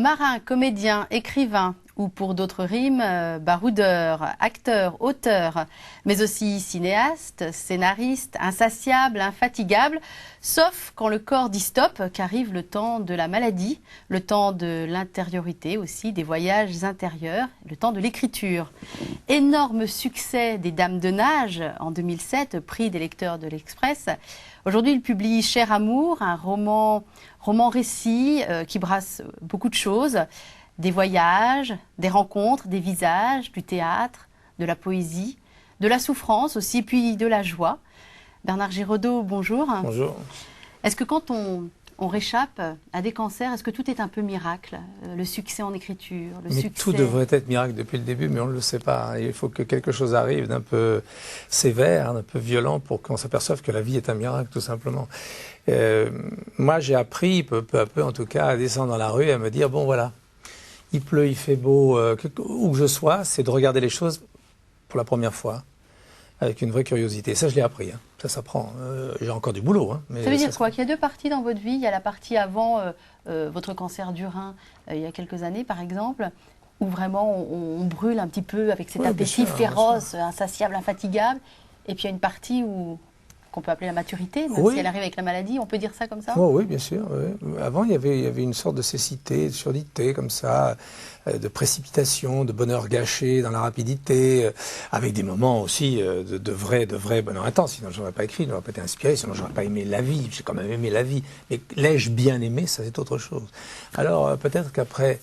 Marin, comédien, écrivain ou pour d'autres rimes, baroudeur, acteur, auteur, mais aussi cinéaste, scénariste, insatiable, infatigable, sauf quand le corps dit stop, qu'arrive le temps de la maladie, le temps de l'intériorité aussi, des voyages intérieurs, le temps de l'écriture. Énorme succès des Dames de Nage en 2007, prix des lecteurs de l'Express. Aujourd'hui, il publie Cher Amour, un roman-récit qui brasse beaucoup de choses. Des voyages, des rencontres, des visages, du théâtre, de la poésie, de la souffrance aussi, puis de la joie. Bernard Giraudot, bonjour. Bonjour. Est-ce que quand on réchappe à des cancers, est-ce que tout est un peu miracle? Le succès en écriture, Tout devrait être miracle depuis le début, mais on ne le sait pas. Il faut que quelque chose arrive d'un peu sévère, d'un peu violent, pour qu'on s'aperçoive que la vie est un miracle, tout simplement. Moi, j'ai appris, peu à peu en tout cas, à descendre dans la rue et à me dire, bon voilà, il pleut, il fait beau, où que je sois, c'est de regarder les choses pour la première fois, avec une vraie curiosité. Ça, je l'ai appris. Hein. Ça s'apprend. J'ai encore du boulot. Hein, mais ça veut dire quoi? Qu'il y a deux parties dans votre vie. Il y a la partie avant votre cancer du rein, il y a quelques années, par exemple, où vraiment on brûle un petit peu avec cet appétit féroce, insatiable, infatigable. Et puis il y a une partie qu'on peut appeler la maturité, même si elle arrive avec la maladie, on peut dire ça comme ça? Oui, bien sûr. Oui. Avant, il y avait une sorte de cécité, de surdité, comme ça, de précipitation, de bonheur gâché dans la rapidité, avec des moments aussi de vrai bonheur intense. Sinon, je n'aurais pas écrit, je n'aurais pas été inspiré, sinon, je n'aurais pas aimé la vie. J'ai quand même aimé la vie. Mais l'ai-je bien aimé, ça, c'est autre chose. Alors, peut-être qu'après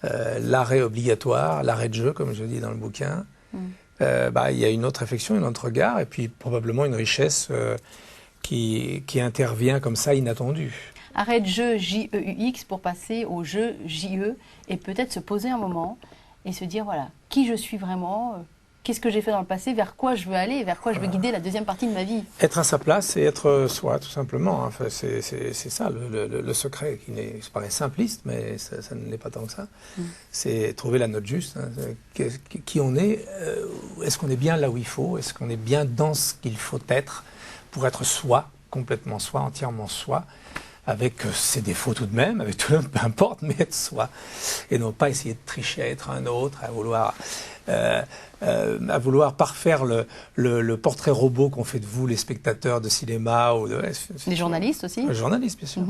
l'arrêt obligatoire, l'arrêt de jeu, comme je dis dans le bouquin, il y a une autre réflexion, un autre regard, et puis probablement une richesse qui intervient comme ça, inattendue. Arrêt de jeu J-E-U-X pour passer au jeu J-E et peut-être se poser un moment et se dire, voilà, qui je suis vraiment, qu'est-ce que j'ai fait dans le passé, vers quoi je veux aller et vers quoi je veux guider la deuxième partie de ma vie. Être à sa place et être soi, tout simplement. Enfin, c'est ça le secret, qui paraît simpliste, mais ça ne l'est pas tant que ça. C'est trouver la note juste. Hein. Qui on est, est-ce qu'on est bien là où il faut, est-ce qu'on est bien dans ce qu'il faut être pour être soi, complètement soi, entièrement soi, avec ses défauts tout de même, avec tout le monde, peu importe, mais être soi. Et non pas essayer de tricher à être un autre, à vouloir parfaire le portrait robot qu'ont fait de vous les spectateurs de cinéma. Les journalistes aussi. Les journalistes, bien sûr.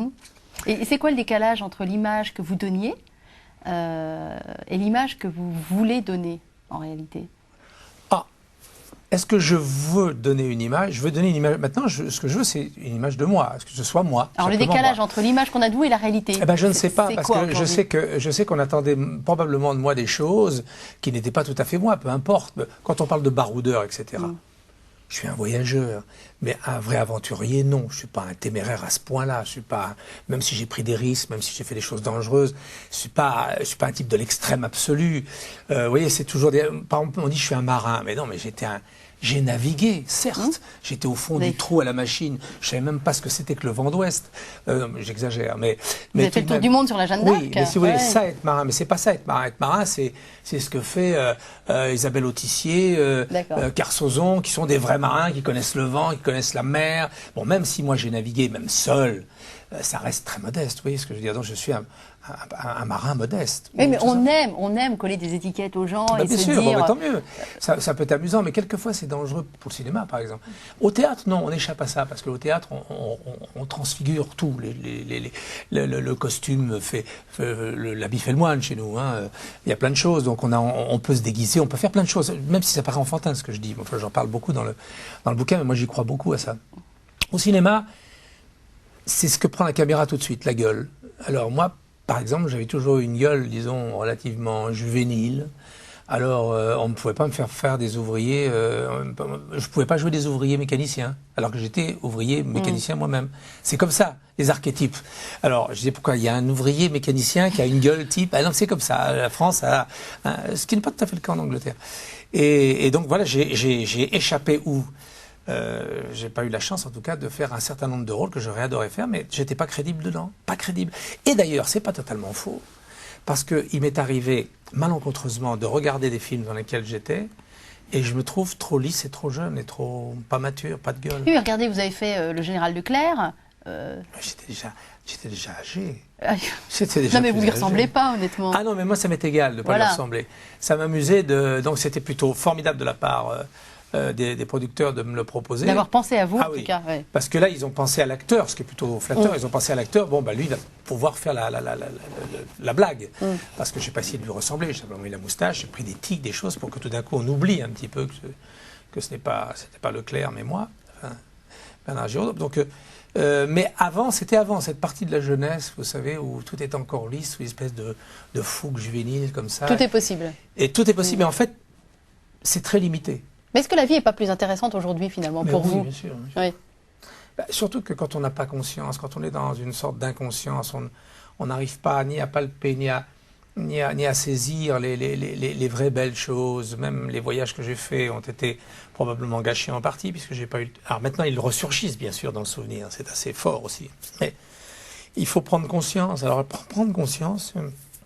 Et c'est quoi le décalage entre l'image que vous donniez et l'image que vous voulez donner en réalité? Est-ce que je veux donner une image? Je veux donner une image. Maintenant, ce que je veux, c'est une image de moi. Est-ce que ce soit moi? Alors, le décalage entre l'image qu'on a de vous et la réalité? Je ne sais pas, parce que je sais qu'on attendait probablement de moi des choses qui n'étaient pas tout à fait moi, peu importe. Quand on parle de baroudeur, etc., je suis un voyageur, mais un vrai aventurier, non. Je ne suis pas un téméraire à ce point-là. Je suis pas, même si j'ai pris des risques, même si j'ai fait des choses dangereuses, je suis pas un type de l'extrême absolu. Vous voyez, c'est toujours par exemple, on dit je suis un marin, mais non, mais j'ai navigué, certes. J'étais au fond du trou à la machine. Je savais même pas ce que c'était que le vent d'ouest. J'exagère, mais vous avez fait le tour du monde sur la Jeanne d'Arc. Oui, mais si vous voulez, ça être marin, mais c'est pas ça être marin. Être marin, c'est ce que fait Isabelle Autissier, Carsozon, qui sont des vrais marins, qui connaissent le vent, qui connaissent la mer. Bon, même si moi j'ai navigué, même seul, ça reste très modeste. Vous voyez ce que je veux dire? Donc je suis un marin modeste. Oui, mais on aime coller des étiquettes aux gens et bien se sûr, dire... tant mieux. Ça peut être amusant, mais quelquefois c'est dangereux pour le cinéma, par exemple. Au théâtre, non, on échappe à ça, parce qu'au théâtre, on transfigure tout. Le costume l'habit fait le moine chez nous. Hein. Il y a plein de choses, donc on peut se déguiser, on peut faire plein de choses, même si ça paraît enfantin ce que je dis. Enfin, j'en parle beaucoup dans le bouquin, mais moi j'y crois beaucoup à ça. Au cinéma, c'est ce que prend la caméra tout de suite, la gueule. Alors moi, par exemple, j'avais toujours une gueule, disons, relativement juvénile. Alors, on ne pouvait pas me faire des ouvriers... je ne pouvais pas jouer des ouvriers mécaniciens, alors que j'étais ouvrier mécanicien moi-même. C'est comme ça, les archétypes. Alors, je disais, pourquoi il y a un ouvrier mécanicien qui a une gueule type... Ah non, c'est comme ça. La France a... ce qui n'est pas tout à fait le cas en Angleterre. Et donc, voilà, j'ai échappé où j'ai pas eu la chance, en tout cas, de faire un certain nombre de rôles que j'aurais adoré faire, mais j'étais pas crédible dedans. Pas crédible. Et d'ailleurs, c'est pas totalement faux. Parce qu'il m'est arrivé, malencontreusement, de regarder des films dans lesquels j'étais, et je me trouve trop lisse et trop jeune, et trop pas mature, pas de gueule. Oui, regardez, vous avez fait Le Général Leclerc, J'étais déjà âgé. Non, mais vous ne lui ressemblez pas, honnêtement. Ah non, mais moi, ça m'est égal de ne pas lui ressembler. Ça m'amusait donc c'était plutôt formidable de la part des producteurs de me le proposer. D'avoir pensé à vous, en tout cas. Ouais. Parce que là, ils ont pensé à l'acteur, ce qui est plutôt flatteur. Ils ont pensé à l'acteur, bon, bah lui, il va pouvoir faire la blague. Parce que je n'ai pas essayé de lui ressembler. J'ai simplement mis la moustache, j'ai pris des tics, des choses pour que tout d'un coup, on oublie un petit peu que c'était pas Leclerc, mais moi, enfin, Bernard Giraud. Donc, mais c'était avant, cette partie de la jeunesse, vous savez, où tout est encore lisse, une espèce de fougue juvénile comme ça. Tout est possible. Et tout est possible, mais en fait, c'est très limité. Mais est-ce que la vie n'est pas plus intéressante aujourd'hui, finalement, pour vous? Bien sûr. Oui. Bah, surtout que quand on n'a pas conscience, quand on est dans une sorte d'inconscience, on n'arrive pas ni à palper, ni à saisir les vraies belles choses. Même les voyages que j'ai faits ont été probablement gâchés en partie, puisque j'ai pas eu... Alors maintenant, ils ressurgissent, bien sûr, dans le souvenir. C'est assez fort aussi. Mais il faut prendre conscience. Alors, prendre conscience,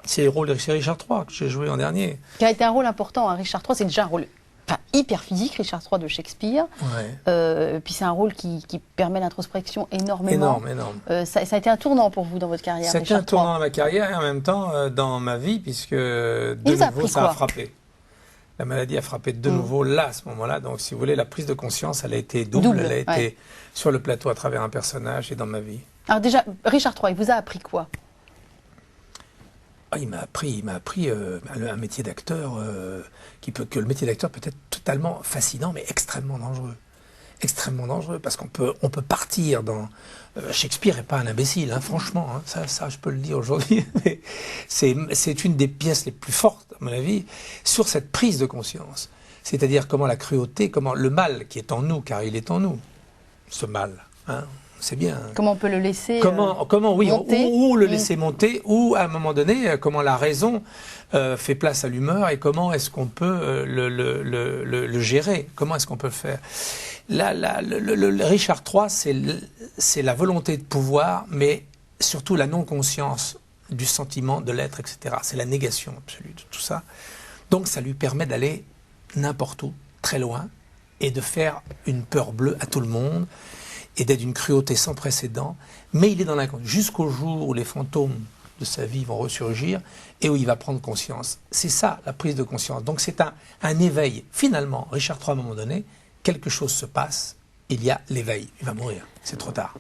c'est le rôle de Richard III que j'ai joué en dernier. Qui a été un rôle important. Hein. Richard III, c'est déjà un rôle hyper physique, Richard III de Shakespeare. Ouais. Puis c'est un rôle qui permet l'introspection énormément. Énorme. Ça a été un tournant pour vous dans votre carrière, Ça a été un tournant dans ma carrière et en même temps dans ma vie, puisque de nouveau ça a frappé. La maladie a frappé de nouveau là, à ce moment-là. Donc, si vous voulez, la prise de conscience, elle a été double. Elle a été sur le plateau à travers un personnage et dans ma vie. Alors déjà, Richard III, il vous a appris quoi? Il m'a appris un métier d'acteur que le métier d'acteur peut être totalement fascinant, mais extrêmement dangereux. Extrêmement dangereux, parce qu'on peut partir dans... Shakespeare n'est pas un imbécile, hein, franchement, hein, ça je peux le dire aujourd'hui, mais c'est une des pièces les plus fortes, à mon avis, sur cette prise de conscience. C'est-à-dire comment la cruauté, comment le mal qui est en nous, car il est en nous, ce mal, hein, c'est bien. Comment on peut le laisser monter, ou le laisser monter, ou à un moment donné, comment la raison fait place à l'humeur et comment est-ce qu'on peut le gérer, comment est-ce qu'on peut le faire. Le Richard III, c'est la volonté de pouvoir, mais surtout la non-conscience du sentiment de l'être, etc. C'est la négation absolue de tout ça. Donc ça lui permet d'aller n'importe où, très loin, et de faire une peur bleue à tout le monde, et d'être d'une cruauté sans précédent, mais il est dans l'inconscient, jusqu'au jour où les fantômes de sa vie vont ressurgir, et où il va prendre conscience. C'est ça, la prise de conscience. Donc c'est un éveil. Finalement, Richard III, à un moment donné, quelque chose se passe, il y a l'éveil. Il va mourir, c'est trop tard.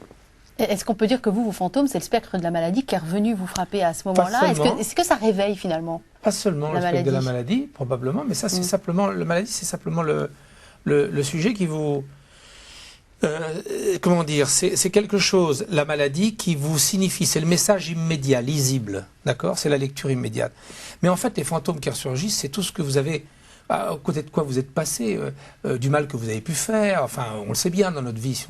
Est-ce qu'on peut dire que vos fantômes, c'est le spectre de la maladie qui est revenu vous frapper à ce moment-là? Est-ce que ça réveille finalement? Pas seulement le spectre de la maladie, probablement, mais ça c'est simplement, la maladie c'est simplement le sujet qui vous... comment dire, c'est quelque chose, la maladie, qui vous signifie, c'est le message immédiat, lisible, d'accord? C'est la lecture immédiate. Mais en fait, les fantômes qui ressurgissent, c'est tout ce que vous avez, à côté de quoi vous êtes passé, du mal que vous avez pu faire, enfin, on le sait bien dans notre vie.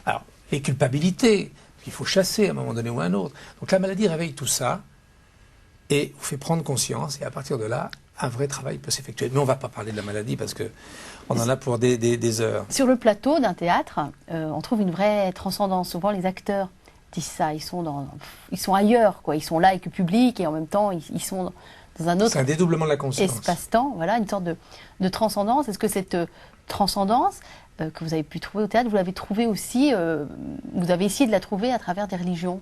Alors, les culpabilités, qu'il faut chasser à un moment donné ou à un autre. Donc la maladie réveille tout ça et vous fait prendre conscience, et à partir de là, un vrai travail peut s'effectuer. Mais on ne va pas parler de la maladie parce qu'on en a pour des heures. Sur le plateau d'un théâtre, on trouve une vraie transcendance. Souvent, les acteurs disent ça. Ils sont ailleurs, quoi. Ils sont là avec le public et en même temps, ils sont dans un autre... C'est un dédoublement de la conscience. Espace-temps, voilà, une sorte de transcendance. Est-ce que cette transcendance que vous avez pu trouver au théâtre, vous l'avez trouvée aussi, vous avez essayé de la trouver à travers des religions?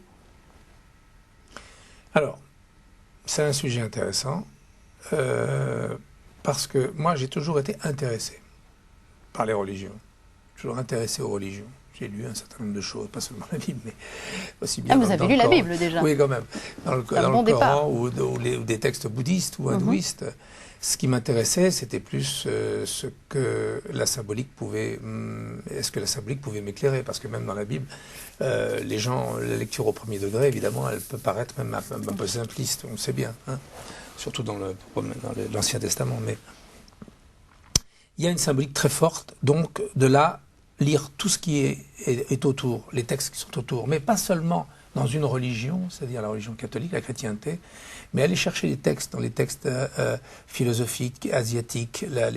Alors, c'est un sujet intéressant. Parce que moi, j'ai toujours été intéressé par les religions. Toujours intéressé aux religions. J'ai lu un certain nombre de choses, pas seulement la Bible, mais aussi bien vous avez lu la Bible, déjà? Oui, quand même. Dans le Coran ou des textes bouddhistes ou hindouistes. Ce qui m'intéressait, c'était plus ce que la symbolique pouvait... Est-ce que la symbolique pouvait m'éclairer? Parce que même dans la Bible, les gens, la lecture au premier degré, évidemment, elle peut paraître même un peu simpliste, on le sait bien, hein, surtout dans l'Ancien Testament. Mais il y a une symbolique très forte, donc de là, lire tout ce qui est autour, les textes qui sont autour, mais pas seulement dans une religion, c'est-à-dire la religion catholique, la chrétienté, mais aller chercher les textes dans les textes philosophiques, asiatiques, la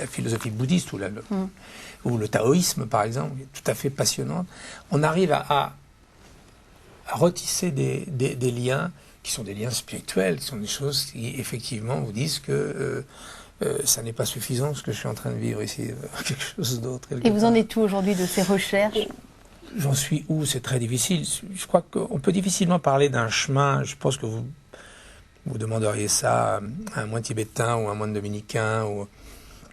philosophie bouddhiste ou le taoïsme, par exemple, tout à fait passionnante. On arrive à retisser des liens qui sont des liens spirituels, qui sont des choses qui, effectivement, vous disent que ça n'est pas suffisant ce que je suis en train de vivre ici, quelque chose d'autre. Et vous en êtes où aujourd'hui de ces recherches? j'en suis où? C'est très difficile. Je crois qu'on peut difficilement parler d'un chemin. Je pense que vous demanderiez ça à un moine tibétain ou un moine dominicain ou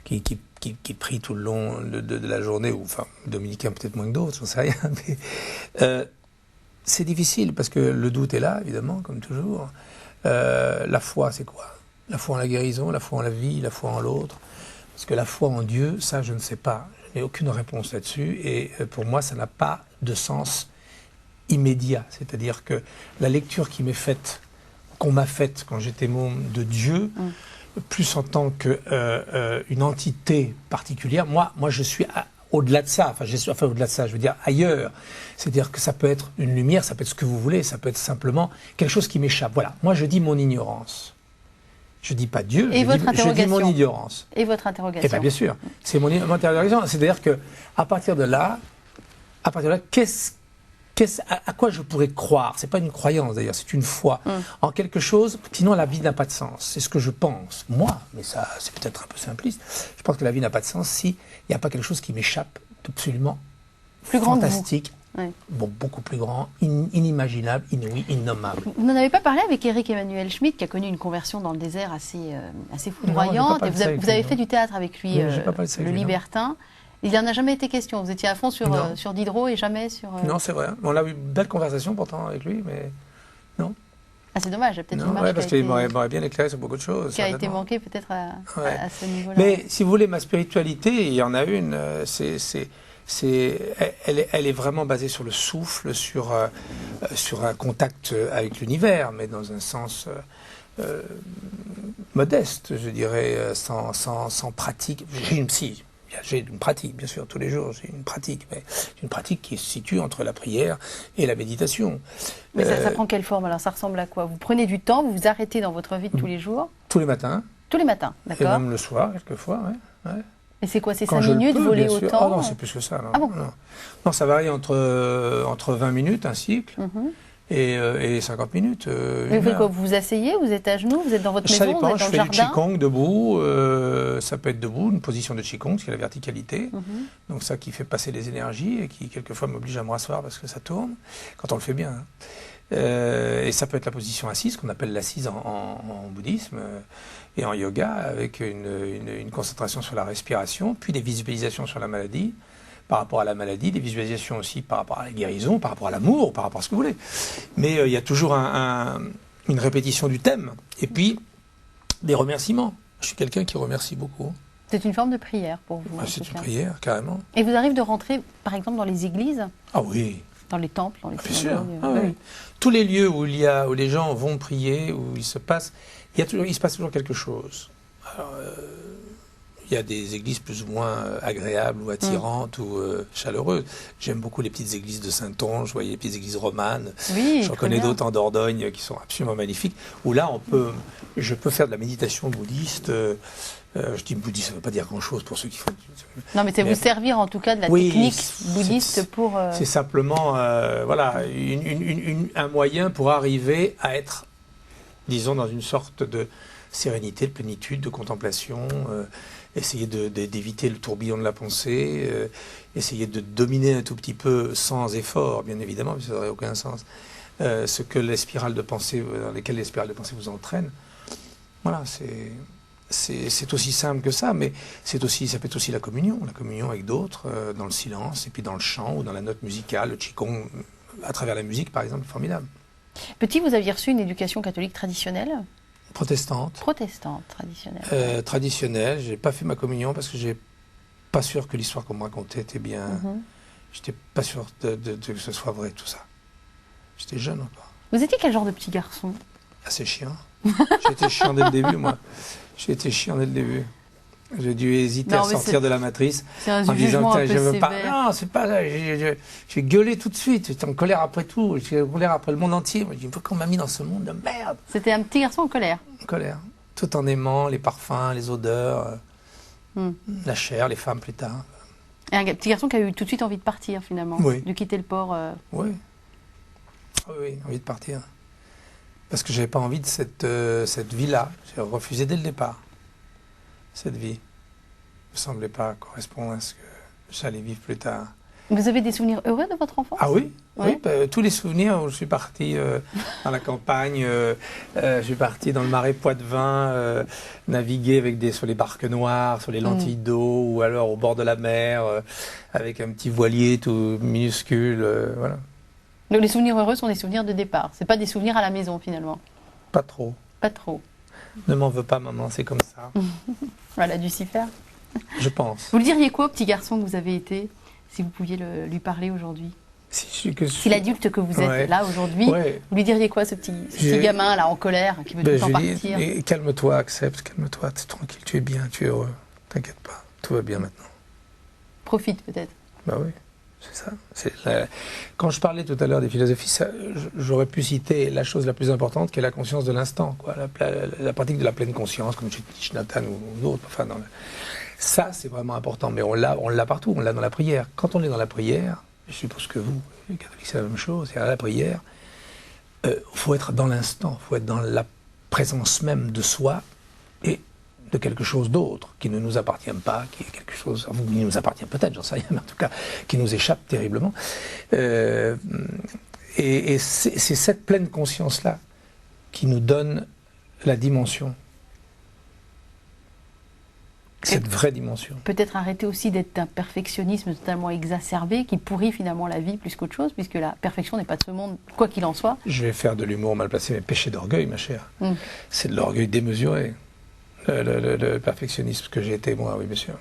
qui prie tout le long de la journée, ou enfin dominicain peut-être moins que d'autres, j'en sais rien. Mais c'est difficile parce que le doute est là, évidemment, comme toujours. La foi, c'est quoi? La foi en la guérison, la foi en la vie, la foi en l'autre. Parce que la foi en Dieu, ça, je ne sais pas. Je n'ai aucune réponse là-dessus. Et pour moi, ça n'a pas de sens immédiat. C'est-à-dire que la lecture qui m'est faite, qu'on m'a faite quand j'étais môme de Dieu, plus en tant qu'une entité particulière, moi je suis au-delà de ça. Enfin, au-delà de ça, je veux dire ailleurs. C'est-à-dire que ça peut être une lumière, ça peut être ce que vous voulez, ça peut être simplement quelque chose qui m'échappe. Voilà, moi je dis mon ignorance. Je dis pas Dieu, je dis mon ignorance. Et votre interrogation. Eh bien, bien sûr, c'est mon interrogation. C'est-à-dire que à partir de là, à quoi je pourrais croire? C'est pas une croyance d'ailleurs, c'est une foi en quelque chose. Sinon, la vie n'a pas de sens. C'est ce que je pense, moi. Mais ça, c'est peut-être un peu simpliste. Je pense que la vie n'a pas de sens s'il n'y a pas quelque chose qui m'échappe d'absolument fantastique. Oui. Bon, beaucoup plus grand, inimaginable, inouï, innommable. Vous n'en avez pas parlé avec Éric Emmanuel Schmitt, qui a connu une conversion dans le désert assez foudroyante. Et vous avez fait du théâtre avec lui, Le Libertin. Il n'en a jamais été question. Vous étiez à fond sur Diderot et jamais sur... Non, c'est vrai. On a eu une belle conversation pourtant avec lui, mais non. Ah, c'est dommage, peut-être une marche parce qu'il m'aurait bien éclairé sur beaucoup de choses. Qui a été manquée peut-être à ce niveau-là. Mais si vous voulez, ma spiritualité, il y en a une, elle est vraiment basée sur le souffle, sur un contact avec l'univers, mais dans un sens modeste, je dirais, sans pratique. J'ai une pratique, bien sûr, tous les jours, j'ai une pratique, mais une pratique qui se situe entre la prière et la méditation. Mais ça prend quelle forme alors? Ça ressemble à quoi? Vous prenez du temps, vous vous arrêtez dans votre vie de tous les jours? Tous les matins. Tous les matins, d'accord. Et même le soir, quelquefois, ouais. Et c'est quoi? C'est 5 minutes, voler autant? Ah non, c'est plus que ça. Non, ah bon? Non, ça varie entre 20 minutes, un cycle, et 50 minutes. Mais vous faites quoi? Vous vous asseyez? Vous êtes à genoux? Vous êtes dans votre maison? Ça dépend, vous êtes dans je le fais du jardin? Qigong debout, ça peut être debout, une position de Qigong, c'est la verticalité. Donc ça qui fait passer les énergies et qui quelquefois m'oblige à me rasseoir parce que ça tourne, quand on le fait bien. Et ça peut être la position assise, qu'on appelle l'assise en bouddhisme et en yoga, avec une concentration sur la respiration, puis des visualisations sur la maladie, par rapport à la maladie, des visualisations aussi par rapport à la guérison, par rapport à l'amour, par rapport à ce que vous voulez. Mais il y a toujours une répétition du thème, et puis des remerciements. Je suis quelqu'un qui remercie beaucoup. C'est une forme de prière pour vous? C'est une prière, carrément. Et vous arrivez de rentrer, par exemple, dans les églises? Ah oui. Dans les temples, dans les synagogues. Oui. Tous les lieux où les gens vont prier, où il se passe toujours quelque chose. Alors, il y a des églises plus ou moins agréables ou attirantes ou chaleureuses. J'aime beaucoup les petites églises de Saint-Onge, vous voyez, les petites églises romanes. Oui, j'en connais d'autres en Dordogne qui sont absolument magnifiques, où là je peux faire de la méditation bouddhiste. Je dis bouddhiste, ça ne veut pas dire grand-chose pour ceux qui font... Non, mais c'est vous servir en tout cas de la technique bouddhiste pour... C'est simplement voilà, un moyen pour arriver à être, disons, dans une sorte de sérénité, de plénitude, de contemplation, essayer d'éviter le tourbillon de la pensée, essayer de dominer un tout petit peu, sans effort, bien évidemment, parce que ça n'aurait aucun sens, ce que les spirales de pensée, dans lesquelles les spirales de pensée vous entraînent. Voilà, c'est aussi simple que ça, mais ça peut être aussi la communion avec d'autres, dans le silence, et puis dans le chant, ou dans la note musicale, le qigong, à travers la musique, par exemple, formidable. Petit, vous aviez reçu une éducation catholique traditionnelle? Protestante, traditionnelle. Traditionnelle, j'ai pas fait ma communion parce que j'ai pas sûr que l'histoire qu'on me racontait était bien... J'étais pas sûr que ce soit vrai, tout ça. J'étais jeune encore. Vous étiez quel genre de petit garçon? Assez chiant. J'ai été chiant dès le début, moi. J'ai été chiant dès le début. J'ai dû hésiter à sortir de la matrice en disant que je veux pas. Non, c'est pas ça. J'ai gueulé tout de suite. J'étais en colère après tout. J'étais en colère après le monde entier. Je dis, pourquoi on m'a mis dans ce monde de merde? C'était un petit garçon en colère. En colère. Tout en aimant les parfums, les odeurs, la chair, les femmes plus tard. Et un petit garçon qui a eu tout de suite envie de partir finalement. Oui. De quitter le port. Oui. Oui, envie de partir. Parce que j'avais pas envie de cette vie-là. J'ai refusé dès le départ. Cette vie ne me semblait pas correspondre à ce que j'allais vivre plus tard. Vous avez des souvenirs heureux de votre enfance? Ah oui, Ouais. oui, tous les souvenirs où je suis parti dans la campagne, je suis parti dans le marais Poitevin, naviguer sur les barques noires, sur les lentilles d'eau, ou alors au bord de la mer, avec un petit voilier tout minuscule, voilà. Donc les souvenirs heureux sont des souvenirs de départ. C'est pas des souvenirs à la maison finalement. Pas trop. Pas trop. Ne m'en veux pas, maman, c'est comme ça. Voilà, dû s'y faire. Je pense. Vous le diriez quoi au petit garçon que vous avez été, si vous pouviez lui parler aujourd'hui? Si l'adulte que vous êtes Ouais. là aujourd'hui, Ouais. vous lui diriez quoi, ce petit gamin là en colère qui veut tout le temps je lui dis, partir? calme-toi, accepte, calme-toi, t'es tranquille, tu es bien, tu es heureux. T'inquiète pas, tout va bien maintenant. Profite peut-être. Bah oui, c'est ça. Quand je parlais tout à l'heure des philosophies, j'aurais pu citer la chose la plus importante qui est la conscience de l'instant, quoi. La pratique de la pleine conscience, comme chez Thich Nhat Hanh ou d'autres. Enfin, ça, c'est vraiment important, mais on l'a partout, on l'a dans la prière. Quand on est dans la prière, je suppose que vous, les catholiques, c'est la même chose, c'est à la prière, faut être dans l'instant, faut être dans la présence même de soi et de quelque chose d'autre qui ne nous appartient pas, qui est quelque chose, enfin, qui nous appartient peut-être, j'en sais rien, mais en tout cas qui nous échappe terriblement. Et c'est cette pleine conscience-là qui nous donne la dimension, cette vraie dimension. Peut-être arrêter aussi d'être un perfectionnisme totalement exacerbé qui pourrit finalement la vie plus qu'autre chose, puisque la perfection n'est pas de ce monde, quoi qu'il en soit. Je vais faire de l'humour mal placé, mais péché d'orgueil, ma chère. C'est de l'orgueil démesuré. Le perfectionnisme que j'ai été, moi, oui, bien sûr.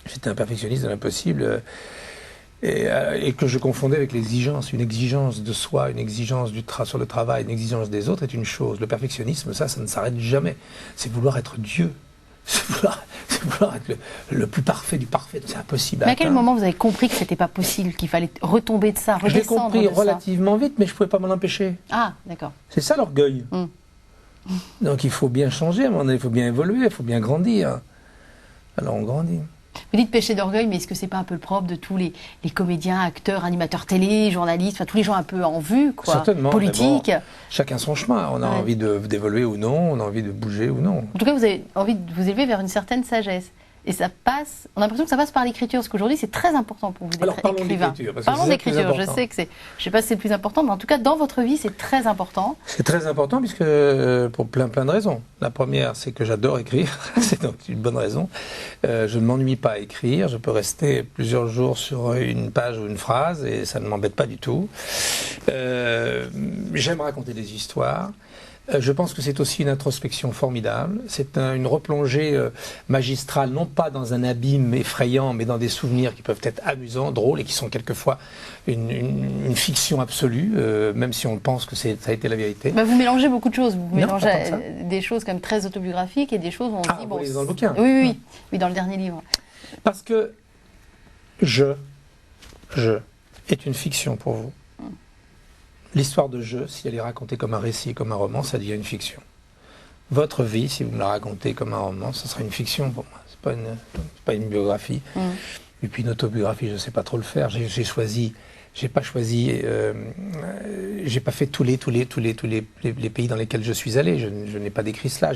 J'étais un perfectionniste de l'impossible et que je confondais avec l'exigence. Une exigence de soi, une exigence sur le travail, une exigence des autres est une chose. Le perfectionnisme, ça ne s'arrête jamais. C'est vouloir être Dieu. C'est vouloir être le plus parfait du parfait. C'est impossible à Mais à quel atteindre. moment vous avez compris que c'était pas possible, qu'il fallait retomber de ça, Je l'ai redescendre compris de ça? relativement vite, mais je ne pouvais pas m'en empêcher. Ah, d'accord. C'est ça l'orgueil. Donc il faut bien changer, à un moment donné, il faut bien évoluer, il faut bien grandir. Alors on grandit. Vous dites péché d'orgueil, mais est-ce que c'est pas un peu le propre de tous les comédiens, acteurs, animateurs télé, journalistes, enfin tous les gens un peu en vue, quoi, Certainement. politiques? Bon, chacun son chemin. On a Ouais. envie d'évoluer ou non, on a envie de bouger ou non. En tout cas, vous avez envie de vous élever vers une certaine sagesse. Et ça passe, on a l'impression que ça passe par l'écriture, parce qu'aujourd'hui c'est très important pour vous Alors d'être parlons écrivain. d'écriture, parce que Parlons c'est le plus d'écriture, je important. sais que c'est, je sais pas si c'est le plus important, mais en tout cas dans votre vie c'est très important. C'est très important puisque pour plein de raisons. La première, c'est que j'adore écrire, c'est donc une bonne raison. Je ne m'ennuie pas à écrire, je peux rester plusieurs jours sur une page ou une phrase et ça ne m'embête pas du tout. J'aime raconter des histoires. Je pense que c'est aussi une introspection formidable. C'est une replongée magistrale, non pas dans un abîme effrayant, mais dans des souvenirs qui peuvent être amusants, drôles, et qui sont quelquefois une fiction absolue, même si on pense que ça a été la vérité. Bah, vous mélangez beaucoup de choses. Vous mélangez pas comme ça. des choses comme très autobiographiques et des choses où on se dit vous lisez dans le bouquin. Oui, dans le dernier livre. Parce que je est une fiction pour vous. L'histoire de je, si elle est racontée comme un récit, comme un roman, ça devient une fiction. Votre vie, si vous me la racontez comme un roman, ce sera une fiction pour moi. C'est pas une biographie. Et puis une autobiographie, je ne sais pas trop le faire. J'ai pas fait tous les pays dans lesquels je suis allé. Je n'ai pas décrit cela.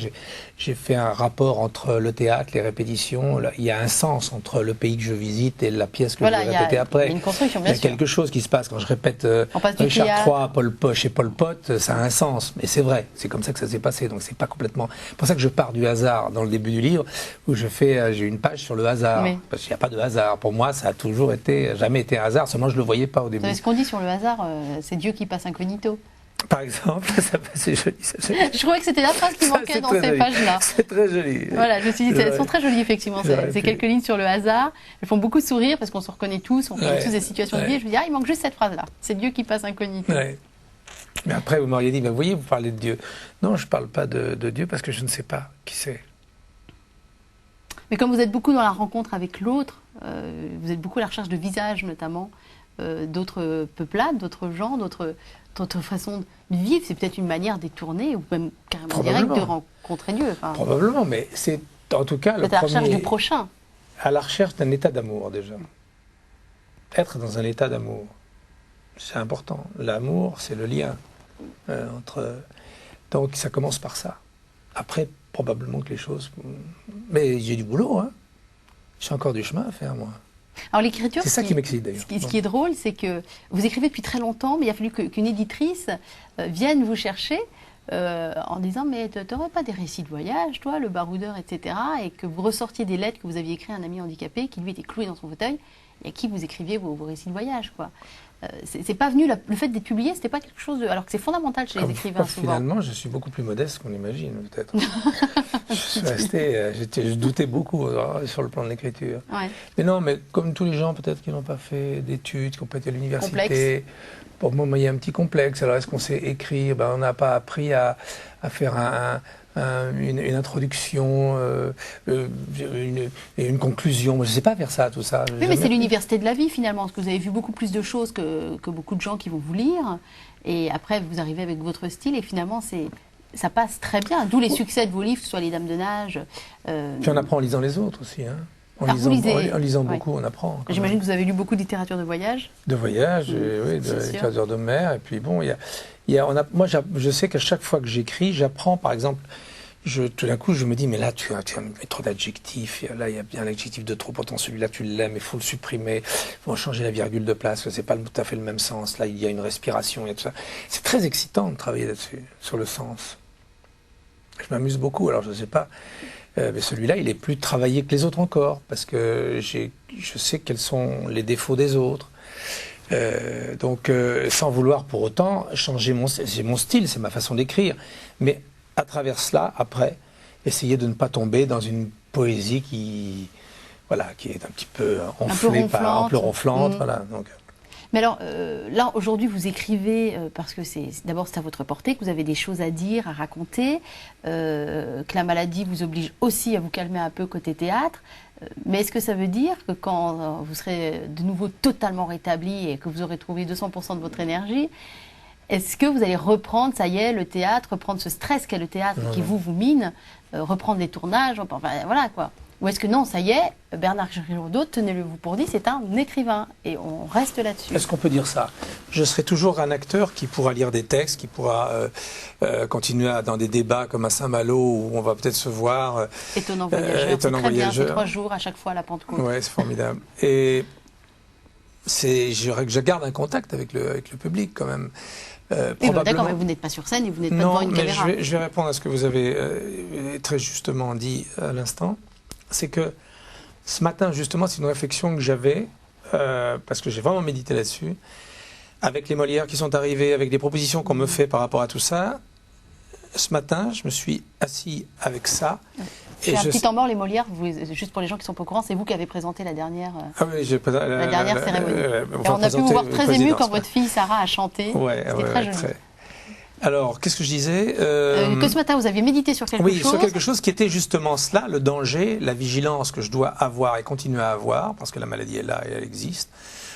J'ai fait un rapport entre le théâtre, les répétitions. Là, il y a un sens entre le pays que je visite et la pièce que je vais répéter après. Il y a une construction, Il bien y a sûr. quelque chose qui se passe quand je répète On passe du Richard théâtre. III, chez Pol Pot, ça a un sens. Mais c'est vrai, c'est comme ça que ça s'est passé. Donc c'est pas complètement. C'est pour ça que je pars du hasard dans le début du livre où j'ai une page sur le hasard. Oui. Parce qu'il n'y a pas de hasard. Pour moi, ça a toujours jamais été un hasard. Seulement je le voyais pas au Vous début. savez ce qu'on dit sur le hasard, c'est Dieu qui passe incognito. Par exemple, c'est joli. Je trouvais que c'était la phrase qui manquait dans ces pages-là. C'est très joli. Voilà, je me suis dit, elles sont très jolies effectivement, J'aurais ces pu. quelques lignes sur le hasard. Elles font beaucoup sourire parce qu'on se reconnaît tous, on connaît Ouais, tous des situations de vie. Et je me dis, il manque juste cette phrase-là. C'est Dieu qui passe incognito. Ouais. Mais après, vous m'auriez dit, vous voyez, vous parlez de Dieu. Non, je ne parle pas de Dieu parce que je ne sais pas qui c'est. Mais comme vous êtes beaucoup dans la rencontre avec l'autre, vous êtes beaucoup à la recherche de visages notamment, d'autres peuplades, d'autres gens, d'autres façons de vivre. C'est peut-être une manière détournée ou même carrément directe de rencontrer Dieu. Enfin, Probablement, mais c'est en tout cas le peut-être à la recherche premier... du prochain. À la recherche d'un état d'amour, déjà. Être dans un état d'amour, c'est important. L'amour, c'est le lien entre... Donc ça commence par ça. Après, probablement que les choses... Mais j'ai du boulot, hein. J'ai encore du chemin à faire, moi. Alors l'écriture, c'est ça qui m'excite d'ailleurs. Ce qui est drôle, c'est que vous écrivez depuis très longtemps, mais il a fallu qu'une éditrice vienne vous chercher en disant mais tu n'aurais pas des récits de voyage, toi, le baroudeur, etc. Et que vous ressortiez des lettres que vous aviez écrites à un ami handicapé qui lui était cloué dans son fauteuil et à qui vous écriviez vos récits de voyage, quoi. C'est pas venu, le fait d'être publié, c'était pas quelque chose de... Alors que c'est fondamental chez les écrivains, souvent. Finalement, je suis beaucoup plus modeste qu'on imagine, peut-être. Je suis resté, je doutais beaucoup sur le plan de l'écriture. Ouais. Mais non, mais comme tous les gens, peut-être, qui n'ont pas fait d'études, qui n'ont pas été à l'université. Complexe. Pour moi, il y a un petit complexe. Alors, est-ce qu'on sait écrire? On n'a pas appris à faire une introduction, une conclusion. Moi, je ne sais pas faire ça, tout ça. Oui, mais c'est l'université de la vie, finalement, parce que vous avez vu beaucoup plus de choses que beaucoup de gens qui vont vous lire. Et après, vous arrivez avec votre style, et finalement, ça passe très bien. D'où les succès de vos livres, que ce soit Les Dames de Nage. Puis on apprend en lisant les autres aussi, hein. En lisant beaucoup, on apprend. J'imagine que vous avez lu beaucoup de littérature de voyage. De voyage, oui, de littérature de mer. Et puis bon, moi, je sais qu'à chaque fois que j'écris, j'apprends, par exemple, tout d'un coup, je me dis, mais là, tu as mis trop d'adjectifs. Là, il y a bien l'adjectif de trop, pourtant celui-là, tu l'aimes, il faut le supprimer. Il faut changer la virgule de place, c'est pas tout à fait le même sens. Là, il y a une respiration, il y a tout ça. C'est très excitant de travailler là-dessus, sur le sens. Je m'amuse beaucoup, alors je ne sais pas. Mais celui-là, il est plus travaillé que les autres encore, parce que je sais quels sont les défauts des autres. Donc, sans vouloir pour autant changer mon style, c'est ma façon d'écrire. Mais à travers cela, après, essayer de ne pas tomber dans une poésie qui est un petit peu enflée, un peu ronflante. Voilà, donc. Mais alors, là, aujourd'hui, vous écrivez parce que d'abord, c'est à votre portée, que vous avez des choses à dire, à raconter, que la maladie vous oblige aussi à vous calmer un peu côté théâtre. Mais est-ce que ça veut dire que quand vous serez de nouveau totalement rétabli et que vous aurez trouvé 200% de votre énergie, est-ce que vous allez reprendre, ça y est, le théâtre, reprendre ce stress qu'est le théâtre qui vous mine, reprendre les tournages, enfin, voilà quoi. Ou est-ce que non, ça y est, Bernard Giraudot, tenez-le-vous pour dit, c'est un écrivain. Et on reste là-dessus. Est-ce qu'on peut dire ça? Je serai toujours un acteur qui pourra lire des textes, qui pourra continuer dans des débats comme à Saint-Malo, où on va peut-être se voir. Étonnant voyageur, c'est très bien, c'est 3 jours à chaque fois à la Pentecôte. Oui, c'est formidable. Et je garde un contact avec le public quand même. D'accord, mais vous n'êtes pas sur scène et vous n'êtes pas devant une caméra. Je vais répondre à ce que vous avez très justement dit à l'instant. C'est que ce matin, justement, c'est une réflexion que j'avais, parce que j'ai vraiment médité là-dessus, avec les Molières qui sont arrivés, avec les propositions qu'on me fait par rapport à tout ça. Ce matin, je me suis assis avec ça. C'est un petit temps mort, les Molières, juste pour les gens qui ne sont pas au courant, c'est vous qui avez présenté la dernière, la dernière cérémonie. On a pu vous voir très ému quand votre fille Sarah a chanté. C'était très joli. Alors, qu'est-ce que je disais que ce matin, vous aviez médité sur quelque chose. Oui, sur quelque chose qui était justement cela, le danger, la vigilance que je dois avoir et continuer à avoir, parce que la maladie est là et elle existe,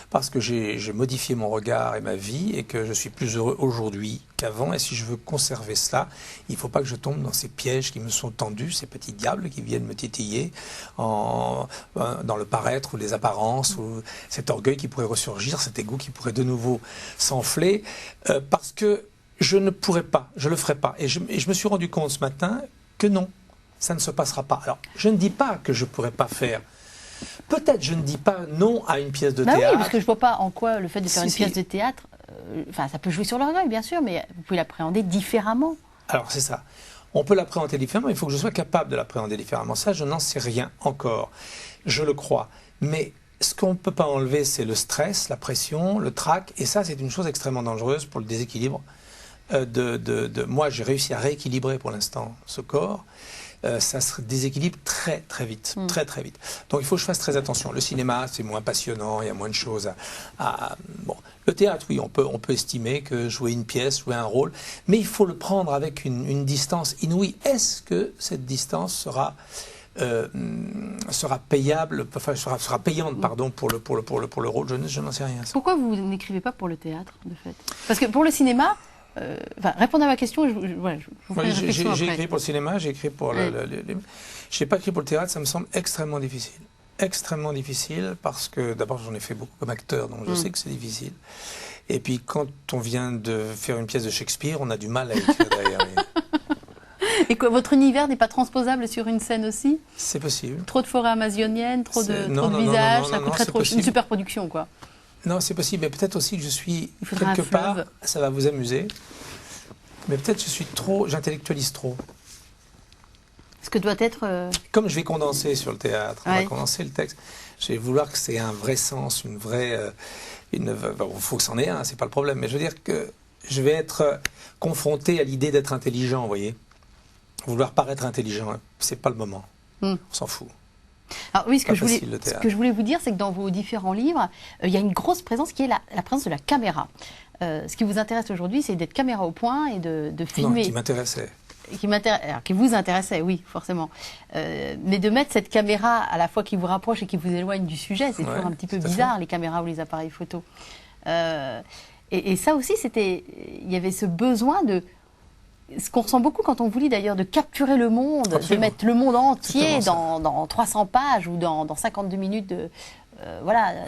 parce que j'ai modifié mon regard et ma vie et que je suis plus heureux aujourd'hui qu'avant. Et si je veux conserver cela, il ne faut pas que je tombe dans ces pièges qui me sont tendus, ces petits diables qui viennent me titiller dans le paraître ou les apparences, ou cet orgueil qui pourrait ressurgir, cet égo qui pourrait de nouveau s'enfler, parce que je ne pourrais pas, je ne le ferai pas. Et je me suis rendu compte ce matin que non, ça ne se passera pas. Alors, je ne dis pas que je ne pourrais pas faire. Peut-être je ne dis pas non à une pièce de théâtre. Oui, parce que je ne vois pas en quoi le fait de faire une pièce de théâtre, ça peut jouer sur l'orgueil, bien sûr, mais vous pouvez l'appréhender différemment. Alors, c'est ça. On peut l'appréhender différemment, il faut que je sois capable de l'appréhender différemment. Ça, je n'en sais rien encore. Je le crois. Mais ce qu'on ne peut pas enlever, c'est le stress, la pression, le trac. Et ça, c'est une chose extrêmement dangereuse pour le déséquilibre. Moi, j'ai réussi à rééquilibrer pour l'instant ce corps. Ça se déséquilibre très très vite, très très vite. Donc il faut que je fasse très attention. Le cinéma, c'est moins passionnant, il y a moins de choses Bon, le théâtre, oui, on peut estimer que jouer une pièce, jouer un rôle, mais il faut le prendre avec une distance inouïe. Est-ce que cette distance sera payable, enfin sera payante, pardon, pour le rôle? Je n'en sais rien. Pourquoi vous n'écrivez pas pour le théâtre, de fait? Parce que pour le cinéma. Répondre à ma question, j'ai écrit pour le cinéma, j'ai écrit pour j'ai pas écrit pour le théâtre, ça me semble extrêmement difficile. Extrêmement difficile parce que d'abord j'en ai fait beaucoup comme acteur, donc je sais que c'est difficile. Et puis quand on vient de faire une pièce de Shakespeare, on a du mal à écrire derrière. Et quoi, votre univers n'est pas transposable sur une scène aussi? C'est possible. Trop de forêt amazonienne, trop de visages, ça coûterait trop cher. Une super production, quoi. Non, c'est possible, mais peut-être aussi que je suis quelque part, ça va vous amuser, mais peut-être je suis trop, j'intellectualise trop. Ce que doit être... Comme je vais condenser sur le théâtre, on va condenser le texte, je vais vouloir que c'est un vrai sens, une vraie... bon, faut que c'en ait un, c'est pas le problème, mais je veux dire que je vais être confronté à l'idée d'être intelligent, vous voyez. Vouloir paraître intelligent, c'est pas le moment. On s'en fout. Alors oui, ce que je voulais vous dire, c'est que dans vos différents livres, il y a une grosse présence qui est la présence de la caméra. Ce qui vous intéresse aujourd'hui, c'est d'être caméra au point et de filmer. Non, qui m'intéressait. Qui vous intéressait, oui, forcément. Mais de mettre cette caméra à la fois qui vous rapproche et qui vous éloigne du sujet, c'est toujours un petit peu bizarre, les caméras ou les appareils photo. Et ça aussi, il y avait ce besoin de... Ce qu'on ressent beaucoup quand on vous lit d'ailleurs, de capturer le monde, de mettre le monde entier dans 300 pages ou dans 52 minutes de...